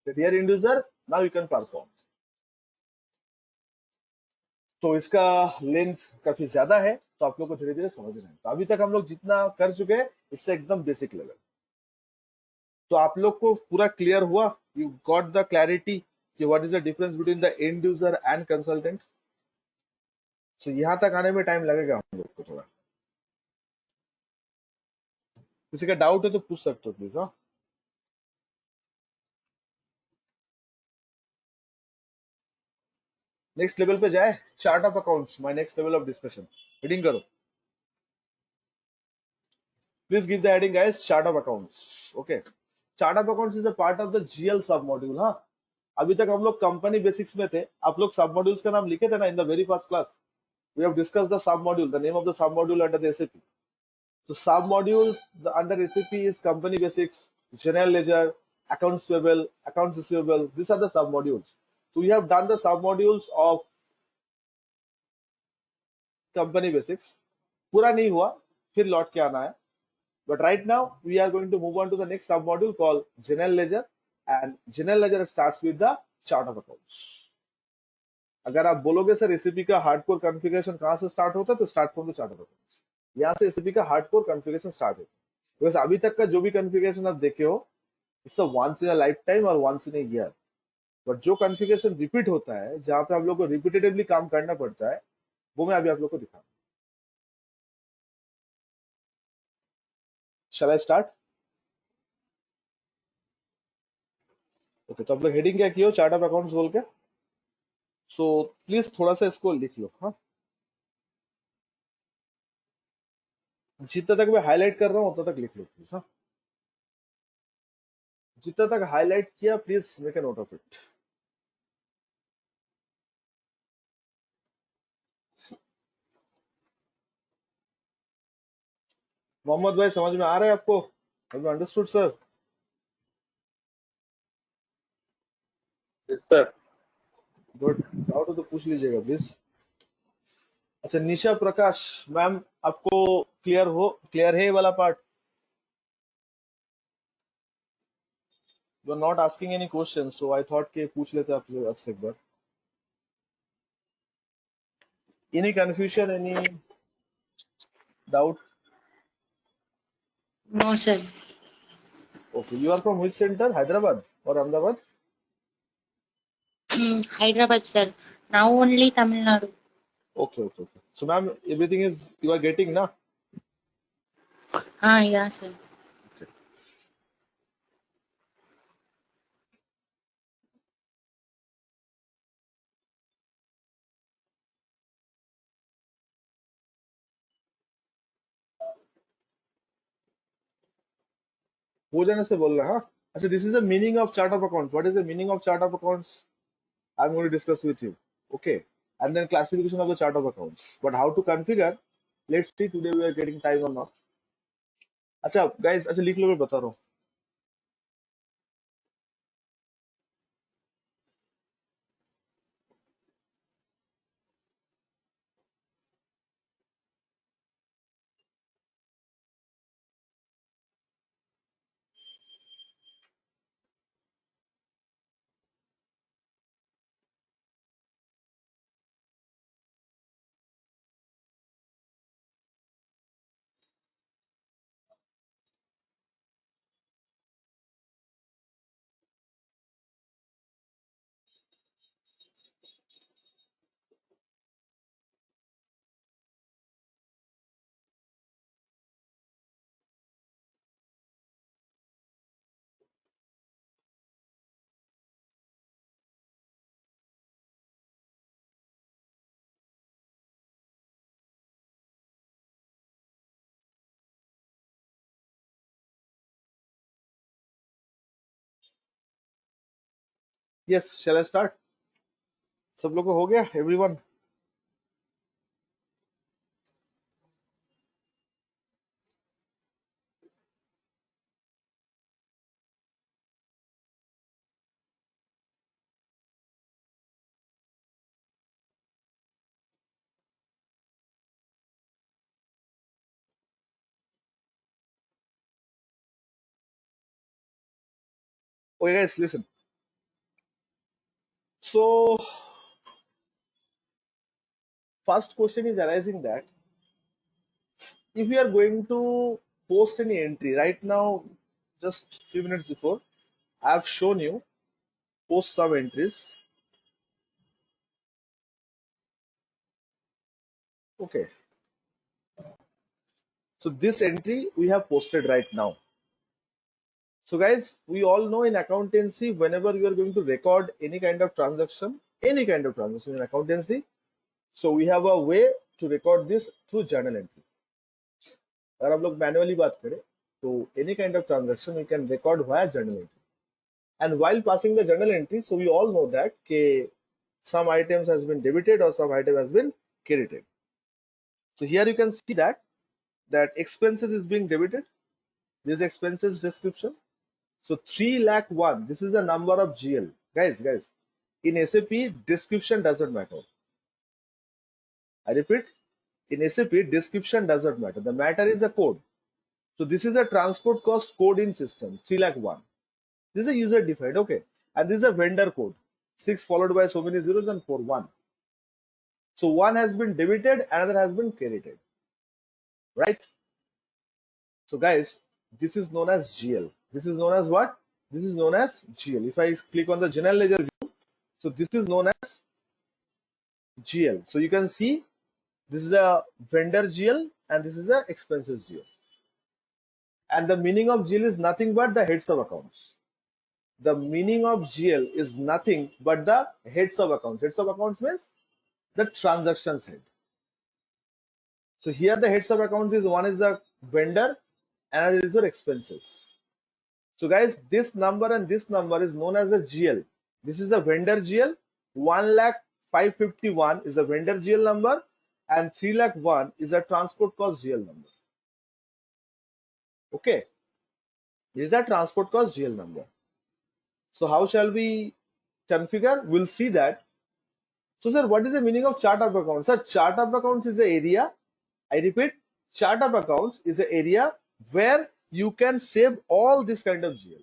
Dear end user, now you can perform. तो इसका लेंथ काफी ज्यादा है, तो आप लोग को धीरे धीरे समझना है। तो अभी तक हम लोग जितना कर चुके हैं, इससे एकदम बेसिक लेवल। तो आप लोग को पूरा क्लियर हुआ? यू गॉट द क्लैरिटी कि what is the difference between the end user and consultant. तो यहाँ तक आने में टाइम लगेगा हम लोग को थोड़ा। किसी का डाउट है तो पूछ सकते हो प्लीज। हाँ, नेक्स्ट लेवल पे जाए, chart of accounts, my next level of discussion. Heading करो please, give the heading guys, chart of accounts. Okay, chart of accounts is a part of the GL sub module. हाँ, अभी तक हम लोग company basics में थे। आप लोग सब मॉड्यूल्स का नाम लिखे थे ना in the very first class. We have discussed the sub module, the name of the sub module under the SAP. So sub modules under SAP is company basics, general ledger, accounts payable, accounts receivable. These are the sub modules. So we have done the sub modules of company basics. पूरा नहीं हुआ, फिर लौट के आना है। But right now we are going to move on to the next sub module called general ledger, and general ledger starts with the chart of accounts. अगर आप बोलोगे सर एसएपी का हार्डकोर कॉन्फ़िगरेशन कहाँ से स्टार्ट होता है, तो start from the chart of accounts. यहाँ से एसएपी का हार्डकोर कॉन्फ़िगरेशन स्टार्ट होता है। बिकॉज अभी तक का जो भी कॉन्फ़िगरेशन आप देखे हो, it's a once in a life time और once in a year. But जो कॉन्फ़िगरेशन रिपीट होता है, जहाँ पे आप लोग को रिपीटेटिवली काम करना पड़ता है, वो मैं अभी आप लोग को दिखाऊंगा। शैल आई स्टार्ट? ओके, तो आप लोग हेडिंग क्या किए हो, चार्ट ऑफ अकाउंट्स बोल के। सो प्लीज थोड़ा सा इसको लिख लो। हाँ, जितना तक मैं हाईलाइट कर रहा हूँ उतना तक लिख लो प्लीज। हाँ, जितना तक हाईलाइट किया please make a note of it. Mohammed भाई समझ में आ रहा है आपको? Understood sir? Yes sir. Good. Doubt हो तो पूछ लीजिएगा प्लीज। अच्छा निशा प्रकाश मैम, आपको क्लियर है ये वाला part? You are not asking any question, so I thought के पूछ लेते आप लोग आपसे एक बार. Any confusion, any doubt? No, sir. Okay, you are from which center? Hyderabad or Ahmedabad? Hyderabad, sir. Now only Tamil Nadu. Okay, okay, okay. So, ma'am, everything is you are getting, na? Yeah, sir. Okay. हो जाने से बोल रहा, हाँ? अच्छा, this is the meaning of chart of accounts. What is the meaning of chart of accounts? I'm going to discuss with you. Okay. And then classification of the chart of accounts. But how to configure? Let's see today we are getting time or not. अच्छा, guys, अच्छा लिख लो, मैं बता रहा हूँ. Yes, shall I start? सब लोग को हो गया? Everyone? Okay, guys, listen. So, first question is arising that if we are going to post any entry right now, just few minutes before, I have shown you post some entries. Okay. So this entry we have posted right now. So guys, we all know in accountancy, whenever we are going to record any kind of transaction in accountancy, so we have a way to record this through journal entry. अगर हम लोग manually बात करें तो any kind of transaction we can record via journal entry. And while passing the journal entry, so we all know that some items has been debited or some item has been credited. So here you can see that expenses is being debited. This expenses description. So 3,01,000. This is the number of GL. Guys, in SAP, description doesn't matter. I repeat, in SAP, description doesn't matter. The matter is a code. So this is the transport cost code in system, 3,01,000. This is a user defined, okay. And this is a vendor code, 6 followed by so many zeros and 4, 1. So one has been debited, another has been credited, right? So guys, this is known as GL. This is known as what? This is known as GL. If I click on the general ledger view, so this is known as GL. So you can see this is the vendor GL and this is the expenses GL. And the meaning of GL is nothing but the heads of accounts. The meaning of GL is nothing but the heads of accounts. Heads of accounts means the transactions head. So here the heads of accounts is one is the vendor, another is your expenses. So guys, this number and this number is known as the GL. This is the vendor GL. 1,05,51 is a vendor GL number, and 3,01,000 is a transport cost GL number. Okay, this is a transport cost GL number. So how shall we configure? We'll see that. So sir, what is the meaning of chart of accounts? Sir, chart of accounts is an area, I repeat, chart of accounts is an area where you can save all this kind of GL.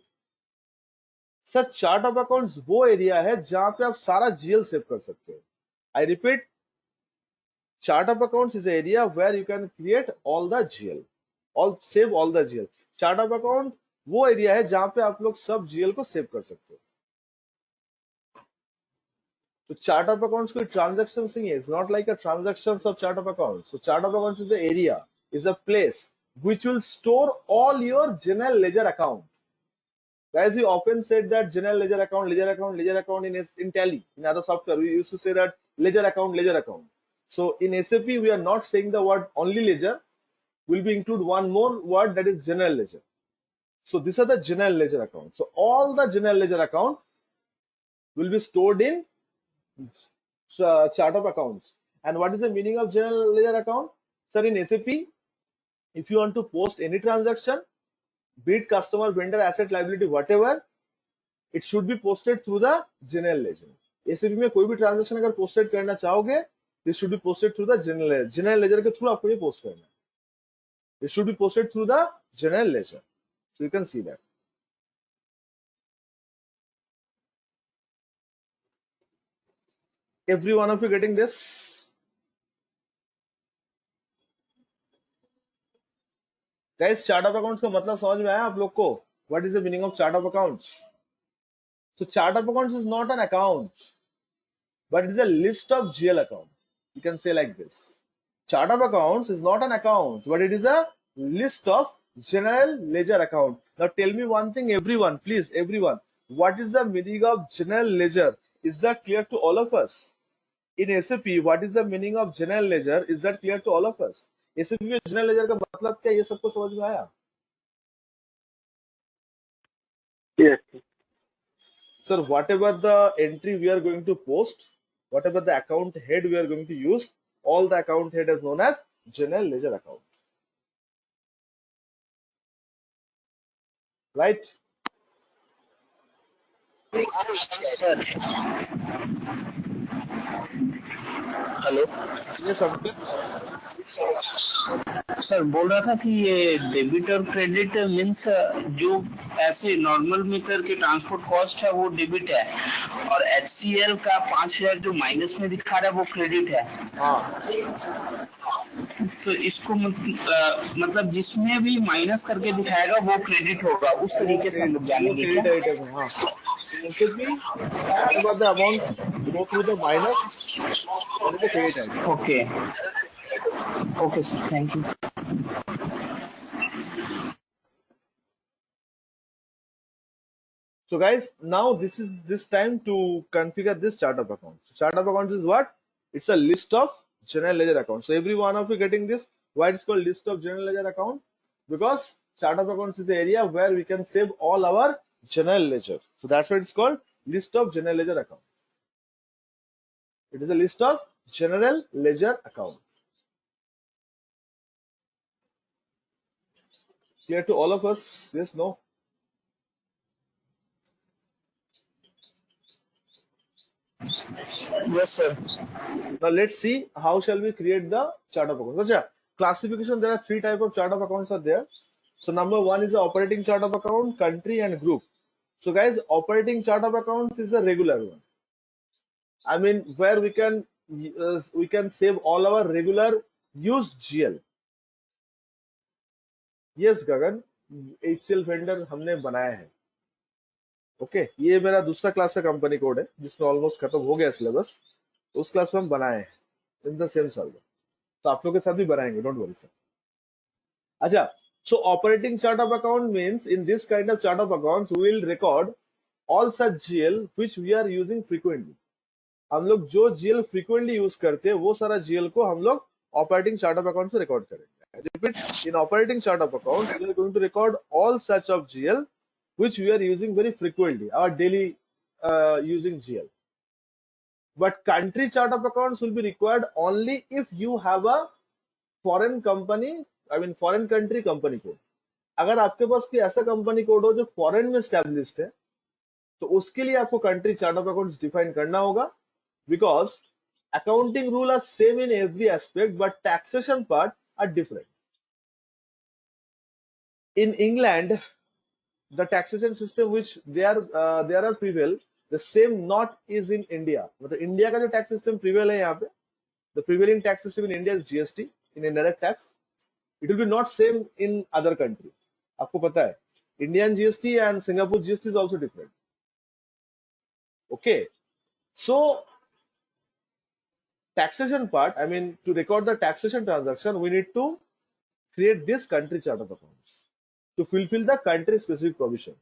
Sir chart of accounts वो एरिया है जहां पे आप सारा GL save कर सकते हो. I repeat, chart of accounts is area where you can create all the GL, all save all the GL. Chart of account वो एरिया है जहां पे आप लोग सब जीएल को सेव कर सकते हो. तो चार्ट ऑफ अकाउंट्स कोई ट्रांजैक्शन नहीं है. It's not like a transactions of chart of accounts. So chart of accounts is the area, is a place which will store all your general ledger account. Guys, we often said that general ledger account in Tally, in other software, we used to say that ledger account. So in SAP, we are not saying the word only ledger. Will be include one more word, that is general ledger. So these are the general ledger account. So all the general ledger account will be stored in chart of accounts. And what is the meaning of general ledger account? Sir, in SAP, if you want to post any transaction, be it customer, vendor, asset, liability, whatever, it should be posted through the general ledger. SAP में कोई भी transaction अगर posted करना चाहोगे, this should be posted through the general ledger. General ledger के through आपको ये post करना है. It should be posted through the general ledger. So you can see that. Every one of you getting this? Guys, chart of accounts का मतलब समझ में आया आप लोग को? What is the meaning of chart of accounts? So chart of accounts is not an account, but it is a list of GL accounts. You can say like this. Chart of accounts is not an account, but it is a list of general ledger account. Now tell me one thing, everyone, please, everyone. What is the meaning of general ledger? Is that clear to all of us? In SAP, what is the meaning of general ledger? Is that clear to all of us? SAP में general ledger का मतलब क्या, ये सबको समझ में आया? Yes. Sir, whatever the entry we are going to post, whatever the account head we are going to use, all the account head is known as general ledger account. Right? Hello Yes, Abdul. Sir, बोल रहा था कि ये debit और credit means जो ऐसे normal metre के transport cost है वो डेबिट है, और HCL का 5000 जो माइनस में दिखा रहा है वो क्रेडिट है. हाँ. तो इसको मतलब जिसमें भी माइनस करके दिखाएगा वो क्रेडिट होगा, उस तरीके से हम लोग जानेंगे क्या? क्रेडिट आइटम है. हाँ. Whatever the amount go through the minus, that is the credit item. Okay okay sir, thank you. So guys, now this is this time to configure this chart of accounts. Chart of accounts is what? It's a list of general ledger accounts. So every one of you getting this. Why it's called list of general ledger account? Because chart of accounts is the area where we can save all our general ledger. So that's why it's called list of general ledger account. It is a list of general ledger account. Clear to all of us? Yes, no? Yes sir. Now let's see how shall we create the chart of accounts. So, classification, there are 3 types of chart of accounts are there. So number 1 is the operating chart of account, country and group. So guys, operating chart of accounts is a regular one. I mean, where we can save all our regular used GL. Yes, Gagan, HCL vendor हमने बनाया है. Okay, ये मेरा दूसरा class का company code है जिसमें almost खत्म हो गया सिलेबस. उस क्लास में हम बनाए हैं इन द सेम सर्वर. तो आप लोग के साथ भी बनाएंगे, डोंट वरी सर. अच्छा, so operating chart of account means in this kind of chart of accounts we will record all such GL which we are using frequently. हम लोग जो GL frequently यूज करते हैं वो सारा GL को हम लोग operating chart of accounts से रिकॉर्ड करेंगे. I repeat, in operating chart of accounts we are going to record all such of GL which we are using very frequently, our daily using GL. But country chart of accounts will be required only if you have a foreign company, I mean foreign country company code. अगर आपके पास कोई ऐसा company code हो जो foreign में established है, तो उसके लिए आपको country chart of accounts define करना होगा, because accounting rule are same in every aspect, but taxation part are different. In England, the taxation system which there are prevail, the same not is in India. मतलब India का जो tax system prevail है यहाँ पे, the prevailing tax system in India is GST, in indirect tax. It will be not same in other country. आपको पता है, Indian GST and Singapore GST is also different. Okay, so taxation part, I mean, to record the taxation transaction, we need to create this country chart of accounts to fulfill the country specific provision.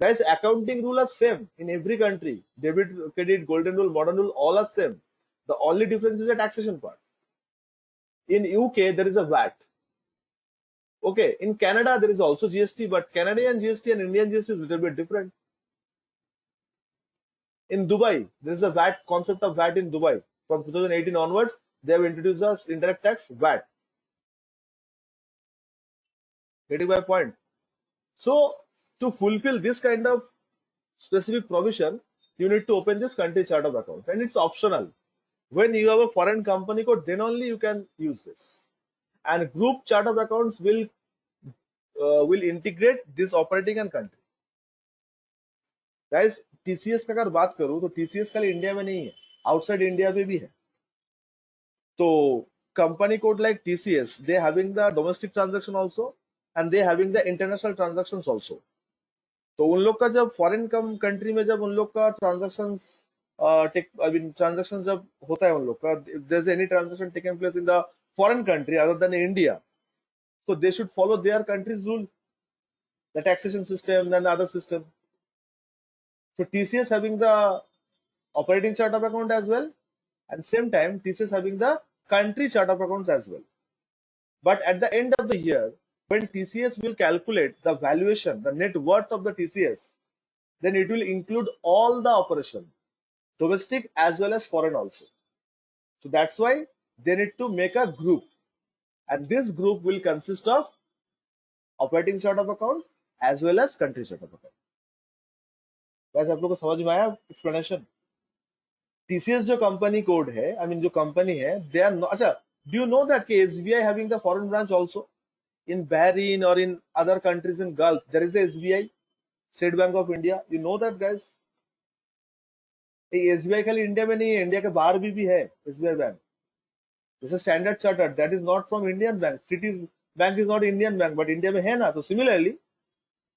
Guys, accounting rule are same in every country. Debit, credit, golden rule, modern rule, all are same. The only difference is the taxation part. In UK, there is a VAT. Okay, in Canada, there is also GST, but Canadian GST and Indian GST is a little bit different. In Dubai, there is a VAT concept of VAT in Dubai. From 2018 onwards, they have introduced the indirect tax VAT. Getting my point? So, to fulfill this kind of specific provision, you need to open this country chart of account, and it's optional. When you have a foreign company code, then only you can use this. And group chart of accounts will integrate this operating and country. Guys, TCS का अगर बात करूं तो TCS खाली India में नहीं है, outside India में भी है. तो company code like TCS, they having the domestic transaction also, and they having the international transactions also. तो उन लोग का जब फॉरेन कंट्री में जब उन लोग का ट्रांजैक्शन जब होता है उन लोग का, there is any transaction taken place in the foreign country other than India, so they should follow their country's rule, the taxation system and other system. So TCS having the operating chart of account as well, and same time TCS having the country chart of accounts as well. But at the end of the year, when TCS will calculate the valuation, the net worth of the TCS, then it will include all the operation, domestic as well as foreign also. So that's why they need to make a group, and this group will consist of operating chart of account as well as country chart of account. guys, आप लोग को समझ में आया explanation? TCS जो company code है, I mean जो company है, they are not, अच्छा, do you know that SBI having the foreign branch also in Bahrain or in other countries in Gulf? There is a SBI, State Bank of India. You know that, guys? SBI खाली India में नहीं है, India के बाहर भी है SBI bank. This is Standard Chartered. That is not from Indian Bank. Cities Bank is not Indian Bank, but India में है ना. तो सिमिलरली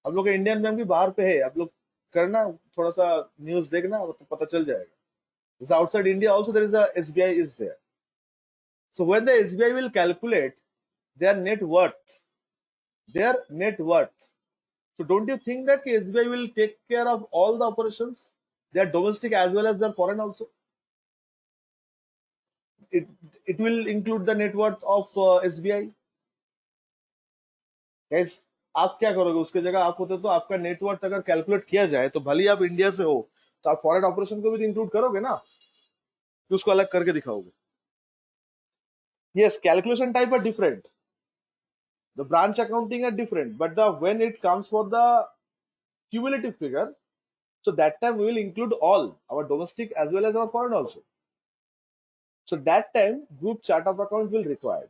हम लोग का इंडियन बैंक भी बाहर पे है. आप लोग करना, थोड़ा सा न्यूज देखना तो पता चल जाएगा. It's outside India also there is a SBI is there. So when the SBI will calculate their net worth, so don't you think that SBI will take care of all the operations, their domestic as well as their foreign also? It will include the net worth of SBI. Guys, आप क्या करोगे? उसके जगह आप होते तो आपका net worth अगर कैलकुलेट किया जाए तो भले आप इंडिया से हो तो आप फॉरेन ऑपरेशन को भी इंक्लूड करोगे ना, तो उसको अलग करके दिखाओगे. Yes, calculation type are different, the branch accounting are different, but when it comes for the cumulative figure, so that time we will include all our domestic as well as our foreign also. So that time group chart of account will require.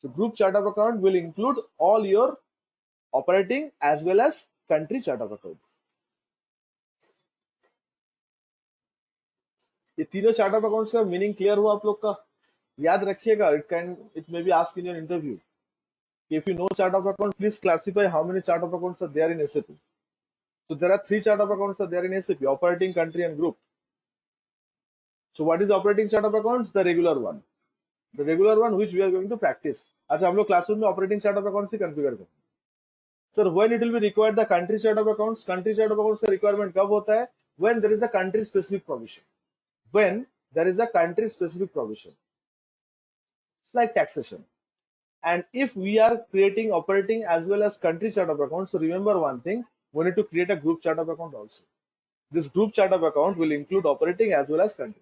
So group chart of account will include all your operating as well as country chart of account. ये तीनों chart of accounts का meaning clear हुआ आप लोग का? याद रखिएगा, it may be asked in your interview. If you know chart of account, please classify how many chart of accounts are there in SAP. So there are 3 chart of accounts are there in SAP: operating, country, and group. So what is operating chart of accounts? The regular one. The regular one which we are going to practice. अच्छा, हम लोग classroom में operating chart of accounts he configure करें. Sir, when it will be required the country chart of accounts? Country chart of accounts का requirement कब होता है? When there is a country specific provision. When there is a country specific provision, like taxation. And if we are creating operating as well as country chart of accounts, so remember one thing, we need to create a group chart of account also. This group chart of account will include operating as well as country.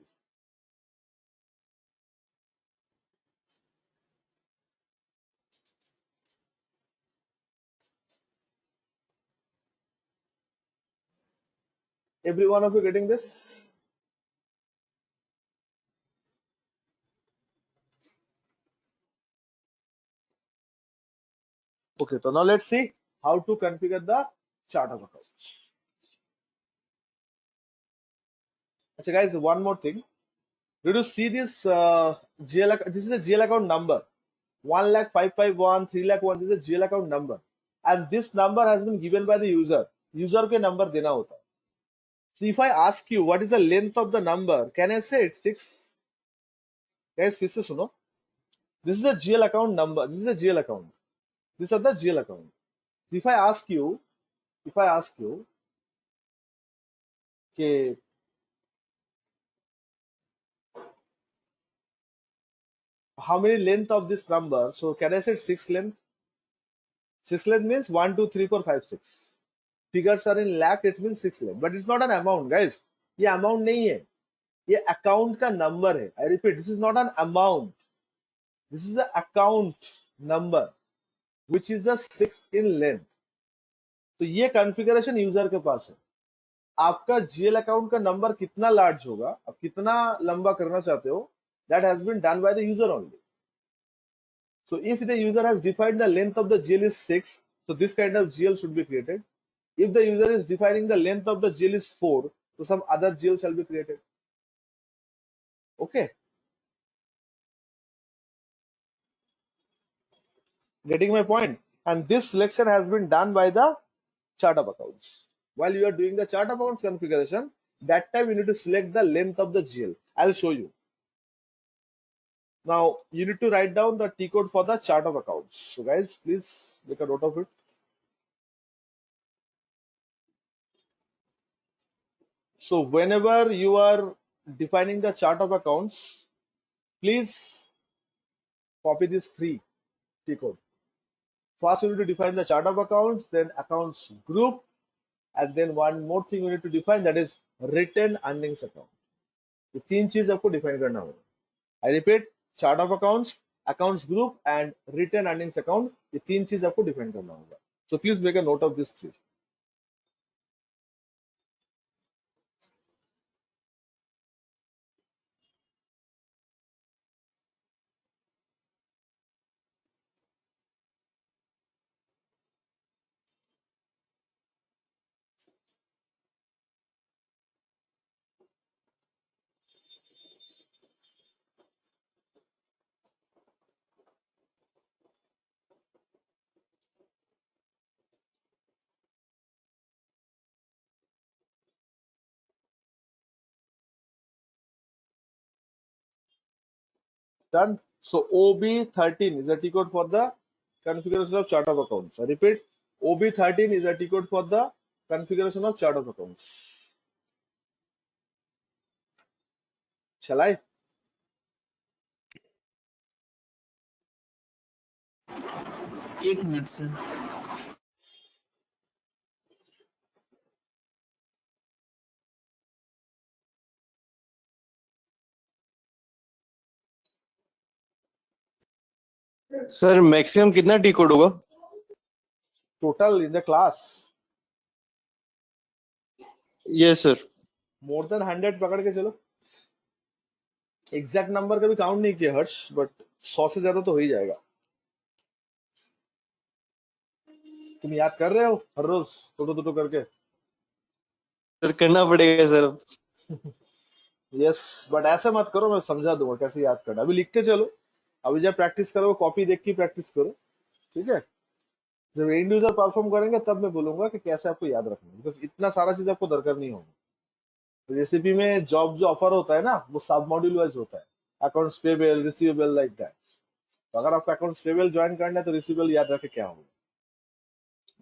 Every one of you getting this? Okay, so now let's see how to configure the chart of accounts. So guys, one more thing. Did you see this GL account? This is a GL account number. 1,551, 3,01. This is a GL account number, and this number has been given by the user. User के number देना होता है. So if I ask you what is the length of the number, can I say it's 6? Guys, फिर से सुनो. This is a GL account number. This is a GL account. These are the GL account. If I ask you, okay, how many length of this number? So can I say 6 length? 6 length means 1, 2, 3, 4, 5, 6. Figures are in lakh, it means 6 length. But it's not an amount, guys. ये amount नहीं है. ये account का number है. I repeat, this is not an amount. This is the account number, which is the 6 in length. तो ये configuration user के पास है. आपका GL account का number कितना large होगा, आप कितना लंबा करना चाहते हो, that has been done by the user only. So if the user has defined the length of the GL is 6, so this kind of GL should be created. If the user is defining the length of the GL is 4, so some other GL shall be created. Okay. Getting my point? And this selection has been done by the chart of accounts. While you are doing the chart of accounts configuration, that time you need to select the length of the GL. I'll show you. Now you need to write down the T code for the chart of accounts. So guys, please make a note of it. So whenever you are defining the chart of accounts, please copy these 3 T code. First, you need to define the chart of accounts, then accounts group, and then one more thing you need to define, that is retained earnings account. ये 3 चीज आपको define करना होगा. I repeat, chart of accounts, accounts group, and retained earnings account. ये 3 चीज आपको define करना होगा. So please make a note of these 3. Done. So OB13 is a T code for the configuration of chart of accounts. I repeat, OB13 is a T code for the configuration of chart of accounts. Shall I? एक minute sir. Sir maximum कितना T code होगा Total in the class? Yes sir. More than 100 पकड़ के चलो. Exact number कभी count नहीं किया हर्ष, but 100 से ज्यादा तो हो ही जाएगा. तुम याद कर रहे हो हर रोज टोटो करके? सर करना पड़ेगा सर. यस, बट ऐसा मत करो, मैं समझा दूंगा कैसे याद करना. अभी लिख के चलो. अभी जब प्रैक्टिस करो, कॉपी देख के प्रैक्टिस करो, ठीक है? जब एंड यूजर परफॉर्म करेंगे तब मैं बोलूंगा कि कैसे आपको याद रखना है, बिकॉज इतना सारा चीज आपको दरकार नहीं होगा. तो जेसीपी में जॉब जो ऑफर होता है ना, वो सब मॉड्यूल वाइज होता है. Accounts payable, receivable, like that. तो अगर आपको अकाउंट्स पेबल ज्वाइन करना है तो रिसीवेबल याद रखे क्या होगा.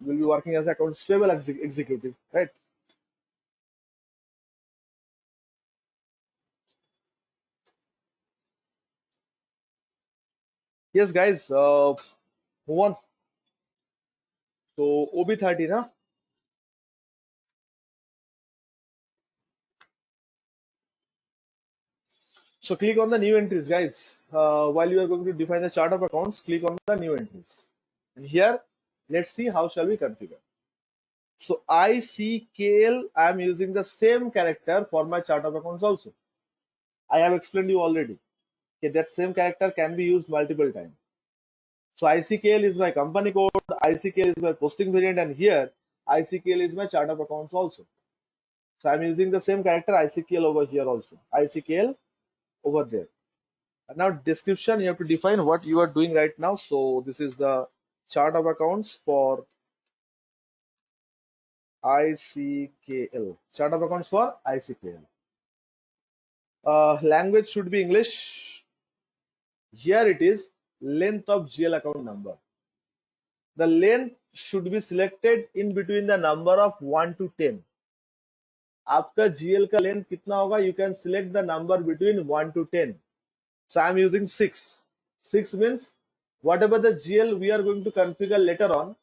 Will be working as accounts payable executive, right? Yes, guys, move on. So OB13, huh? So click on the new entries, guys. While you are going to define the chart of accounts, click on the new entries. And here, let's see how shall we configure. So ICKL, I am using the same character for my chart of accounts also. I have explained you already. Okay, that same character can be used multiple times. So ICKL is my company code. ICKL is my posting variant, and here ICKL is my chart of accounts also. So I'm using the same character ICKL over here also. ICKL over there. And now description, you have to define what you are doing right now. So this is the chart of accounts for ICKL. Chart of accounts for ICKL. Language should be English. Here it is length of GL account number. The length should be selected in between the number of 1 to 10. आपका GL का length कितना होगा? You can select the number between 1 to 10. So I'm using 6. 6 means whatever the GL we are going to configure later on,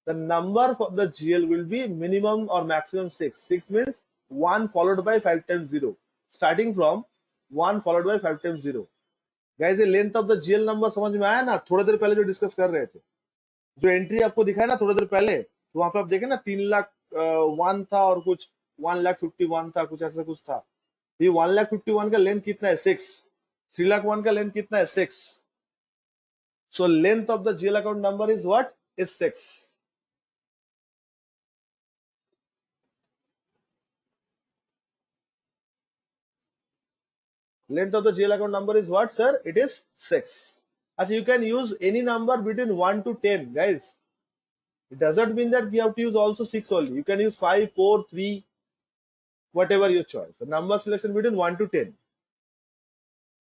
the number for the GL will be minimum or maximum 6. 6 means 1 followed by 5 times 0. Starting from 1 followed by 5 times 0. Guys, ये length of the GL number समझ में आया ना? थोड़ी देर पहले जो discuss कर रहे थे, जो एंट्री आपको दिखाया ना थोड़ी देर पहले, तो वहां पे आप देखें ना 3,01,000 था और कुछ 1,51,000 था, कुछ ऐसा कुछ था. ये 1,51,000 का लेंथ कितना है? 6. 3,01,000 का लेंथ कितना है? 6. So length of the GL account number is what? Is 6. Length of the GL account number is what, sir? It is 6. Actually, you can use any number between 1 to 10, guys. It doesn't mean that we have to use also 6 only. You can use 5, 4, 3, whatever your choice. The number selection between 1 to 10.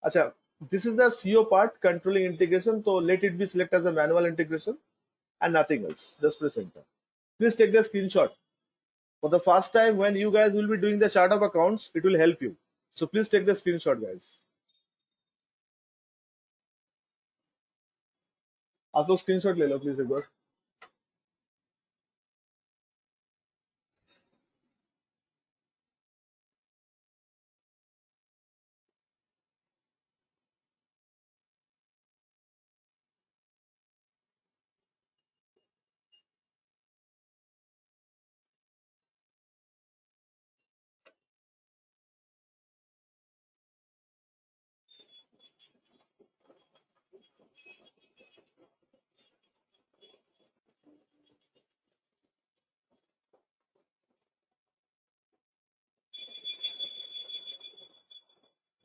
Achha, this is the CO part, controlling integration. So let it be selected as a manual integration and nothing else. Just press enter. Please take the screenshot. For the first time when you guys will be doing the chart of accounts, it will help you. So please take the screenshot, guys. आप लोग screenshot ले लो please एक बार.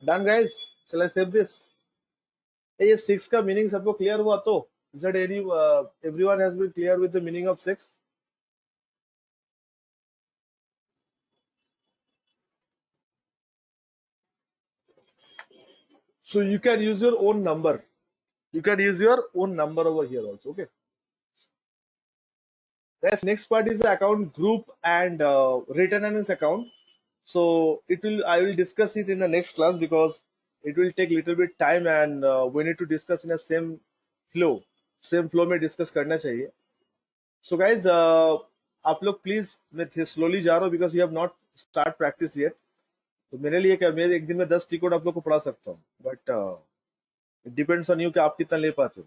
Done, guys. Shall I save this? ये 6 का meaning सबको clear हुआ तो? Is that everyone has been clear with the meaning of 6? So you can use your own number. You can use your own number over here also. Okay. Guys, next part is the account group and return earnings account. So I will discuss it in the next class because it will take little bit time and we need to discuss in the same flow. Same flow में discuss करना चाहिए. So guys, आप लोग please मैं slowly जा रहा हूँ because you have not start practice yet. तो मेरे लिए क्या, मैं एक दिन में 10 टिकट आप लोग को पढ़ा सकता हूँ, but it depends on you कि आप कितना ले पाते हो.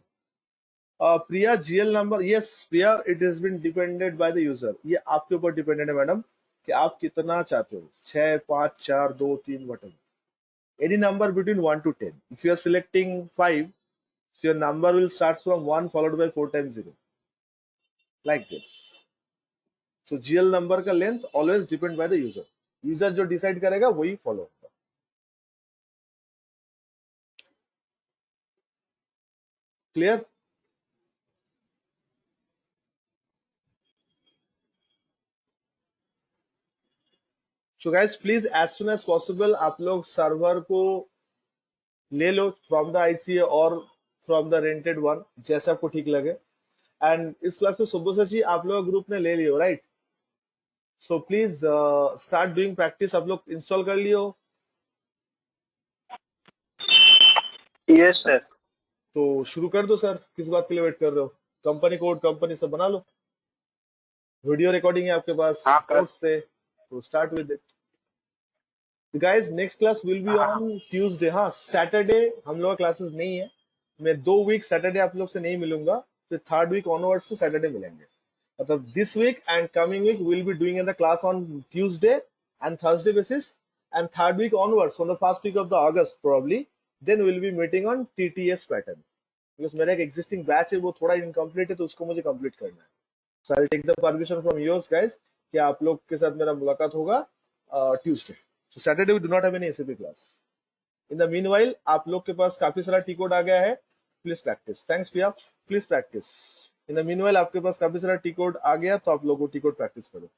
Priya, GL number, yes Priya, it has been depended by the user. ये आपके ऊपर dependent है मैडम कि आप कितना चाहते हो, 6, 5, 4, 2, 3, whatever. Any number between 1 to 10. If you are selecting 5, so your number will start from 1 followed by 4 times 0. Like this. So GL number का length always depend by the user. User जो decide करेगा वही follow होगा. Clear? So guys, please as soon as possible आप लोग server को ले लो from the ICA or from the rented one, जैसे आपको ठीक लगे. And इस क्लास को सुबोधजी आप लोग ग्रुप में ले लियो, right? So please start doing practice. आप लोग इंस्टॉल कर लियो? Yes sir. तो शुरू कर दो सर, किस बात के लिए वेट कर रहे हो? कंपनी कोड कंपनी सब बना लो, वीडियो रिकॉर्डिंग है आपके पास नोट्स से, तो start with it. Guys next class will be on Tuesday. हाँ, सैटरडे हम लोग का क्लासेस नहीं है. मैं 2 वीक सैटरडे आप लोग से नहीं मिलूंगा, फिर 3rd वीक ऑनवर्ड से सैटरडे मिलेंगे. मतलब this week and coming week will be doing in the class on Tuesday and Thursday basis, and 3rd week onwards from the first week of the August probably then will be meeting on TTS pattern. Because मेरा एक existing batch है वो थोड़ा incomplete है, तो उसको मुझे complete करना है. So I'll take the permission from yours guys कि आप लोग के साथ मेरा मुलाकात होगा Tuesday. So Saturday we do not have any SAP class. In the meanwhile आप लोग के पास काफी सारा टी कोड आ गया है. Please practice. Thanks Pia. Please practice. In the meanwhile आपके पास काफी सारा टी कोड आ गया तो आप लोगों को टी कोड प्रैक्टिस करो.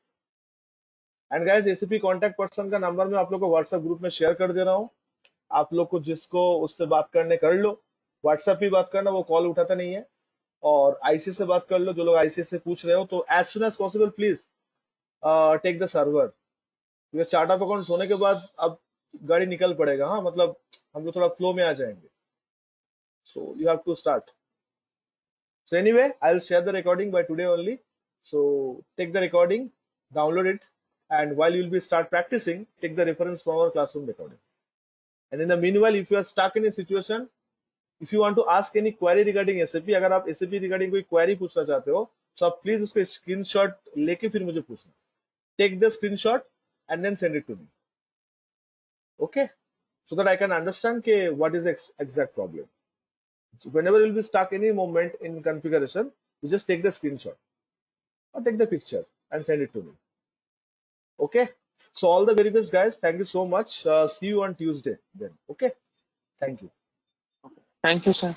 And guys ACP contact person का नंबर मैं आप लोग को व्हाट्सएप ग्रुप में शेयर कर दे रहा हूँ. आप लोग को जिसको उससे बात करने कर लो. व्हाट्सएप पे बात करना, वो कॉल उठाता नहीं है. और आईसी से बात कर लो, जो लोग आईसी से पूछ रहे हो. तो as soon as possible please take the server. ये चार्ट ऑफ अकाउंट्स होने के बाद अब गाड़ी निकल पड़ेगा. हाँ मतलब हम लोग थोड़ा फ्लो में आ जाएंगे. So you have to start. So anyway, I'll share the recording by today only. So take the recording, download it, and while you'll be start practicing, take the reference from our classroom recording. And in the meanwhile, if you are stuck in a situation, if you want to ask any query regarding SAP, अगर आप SAP regarding कोई query पूछना चाहते हो, तो आप please उसको screenshot लेके फिर मुझे पूछना. Take the screenshot and then send it to me. Okay? So that I can understand के what is the exact problem. So whenever you'll be stuck any moment in configuration, you just take the screenshot or take the picture and send it to me. Okay. So all the very best guys. Thank you so much. See you on Tuesday then. Okay. Thank you. Thank you, sir.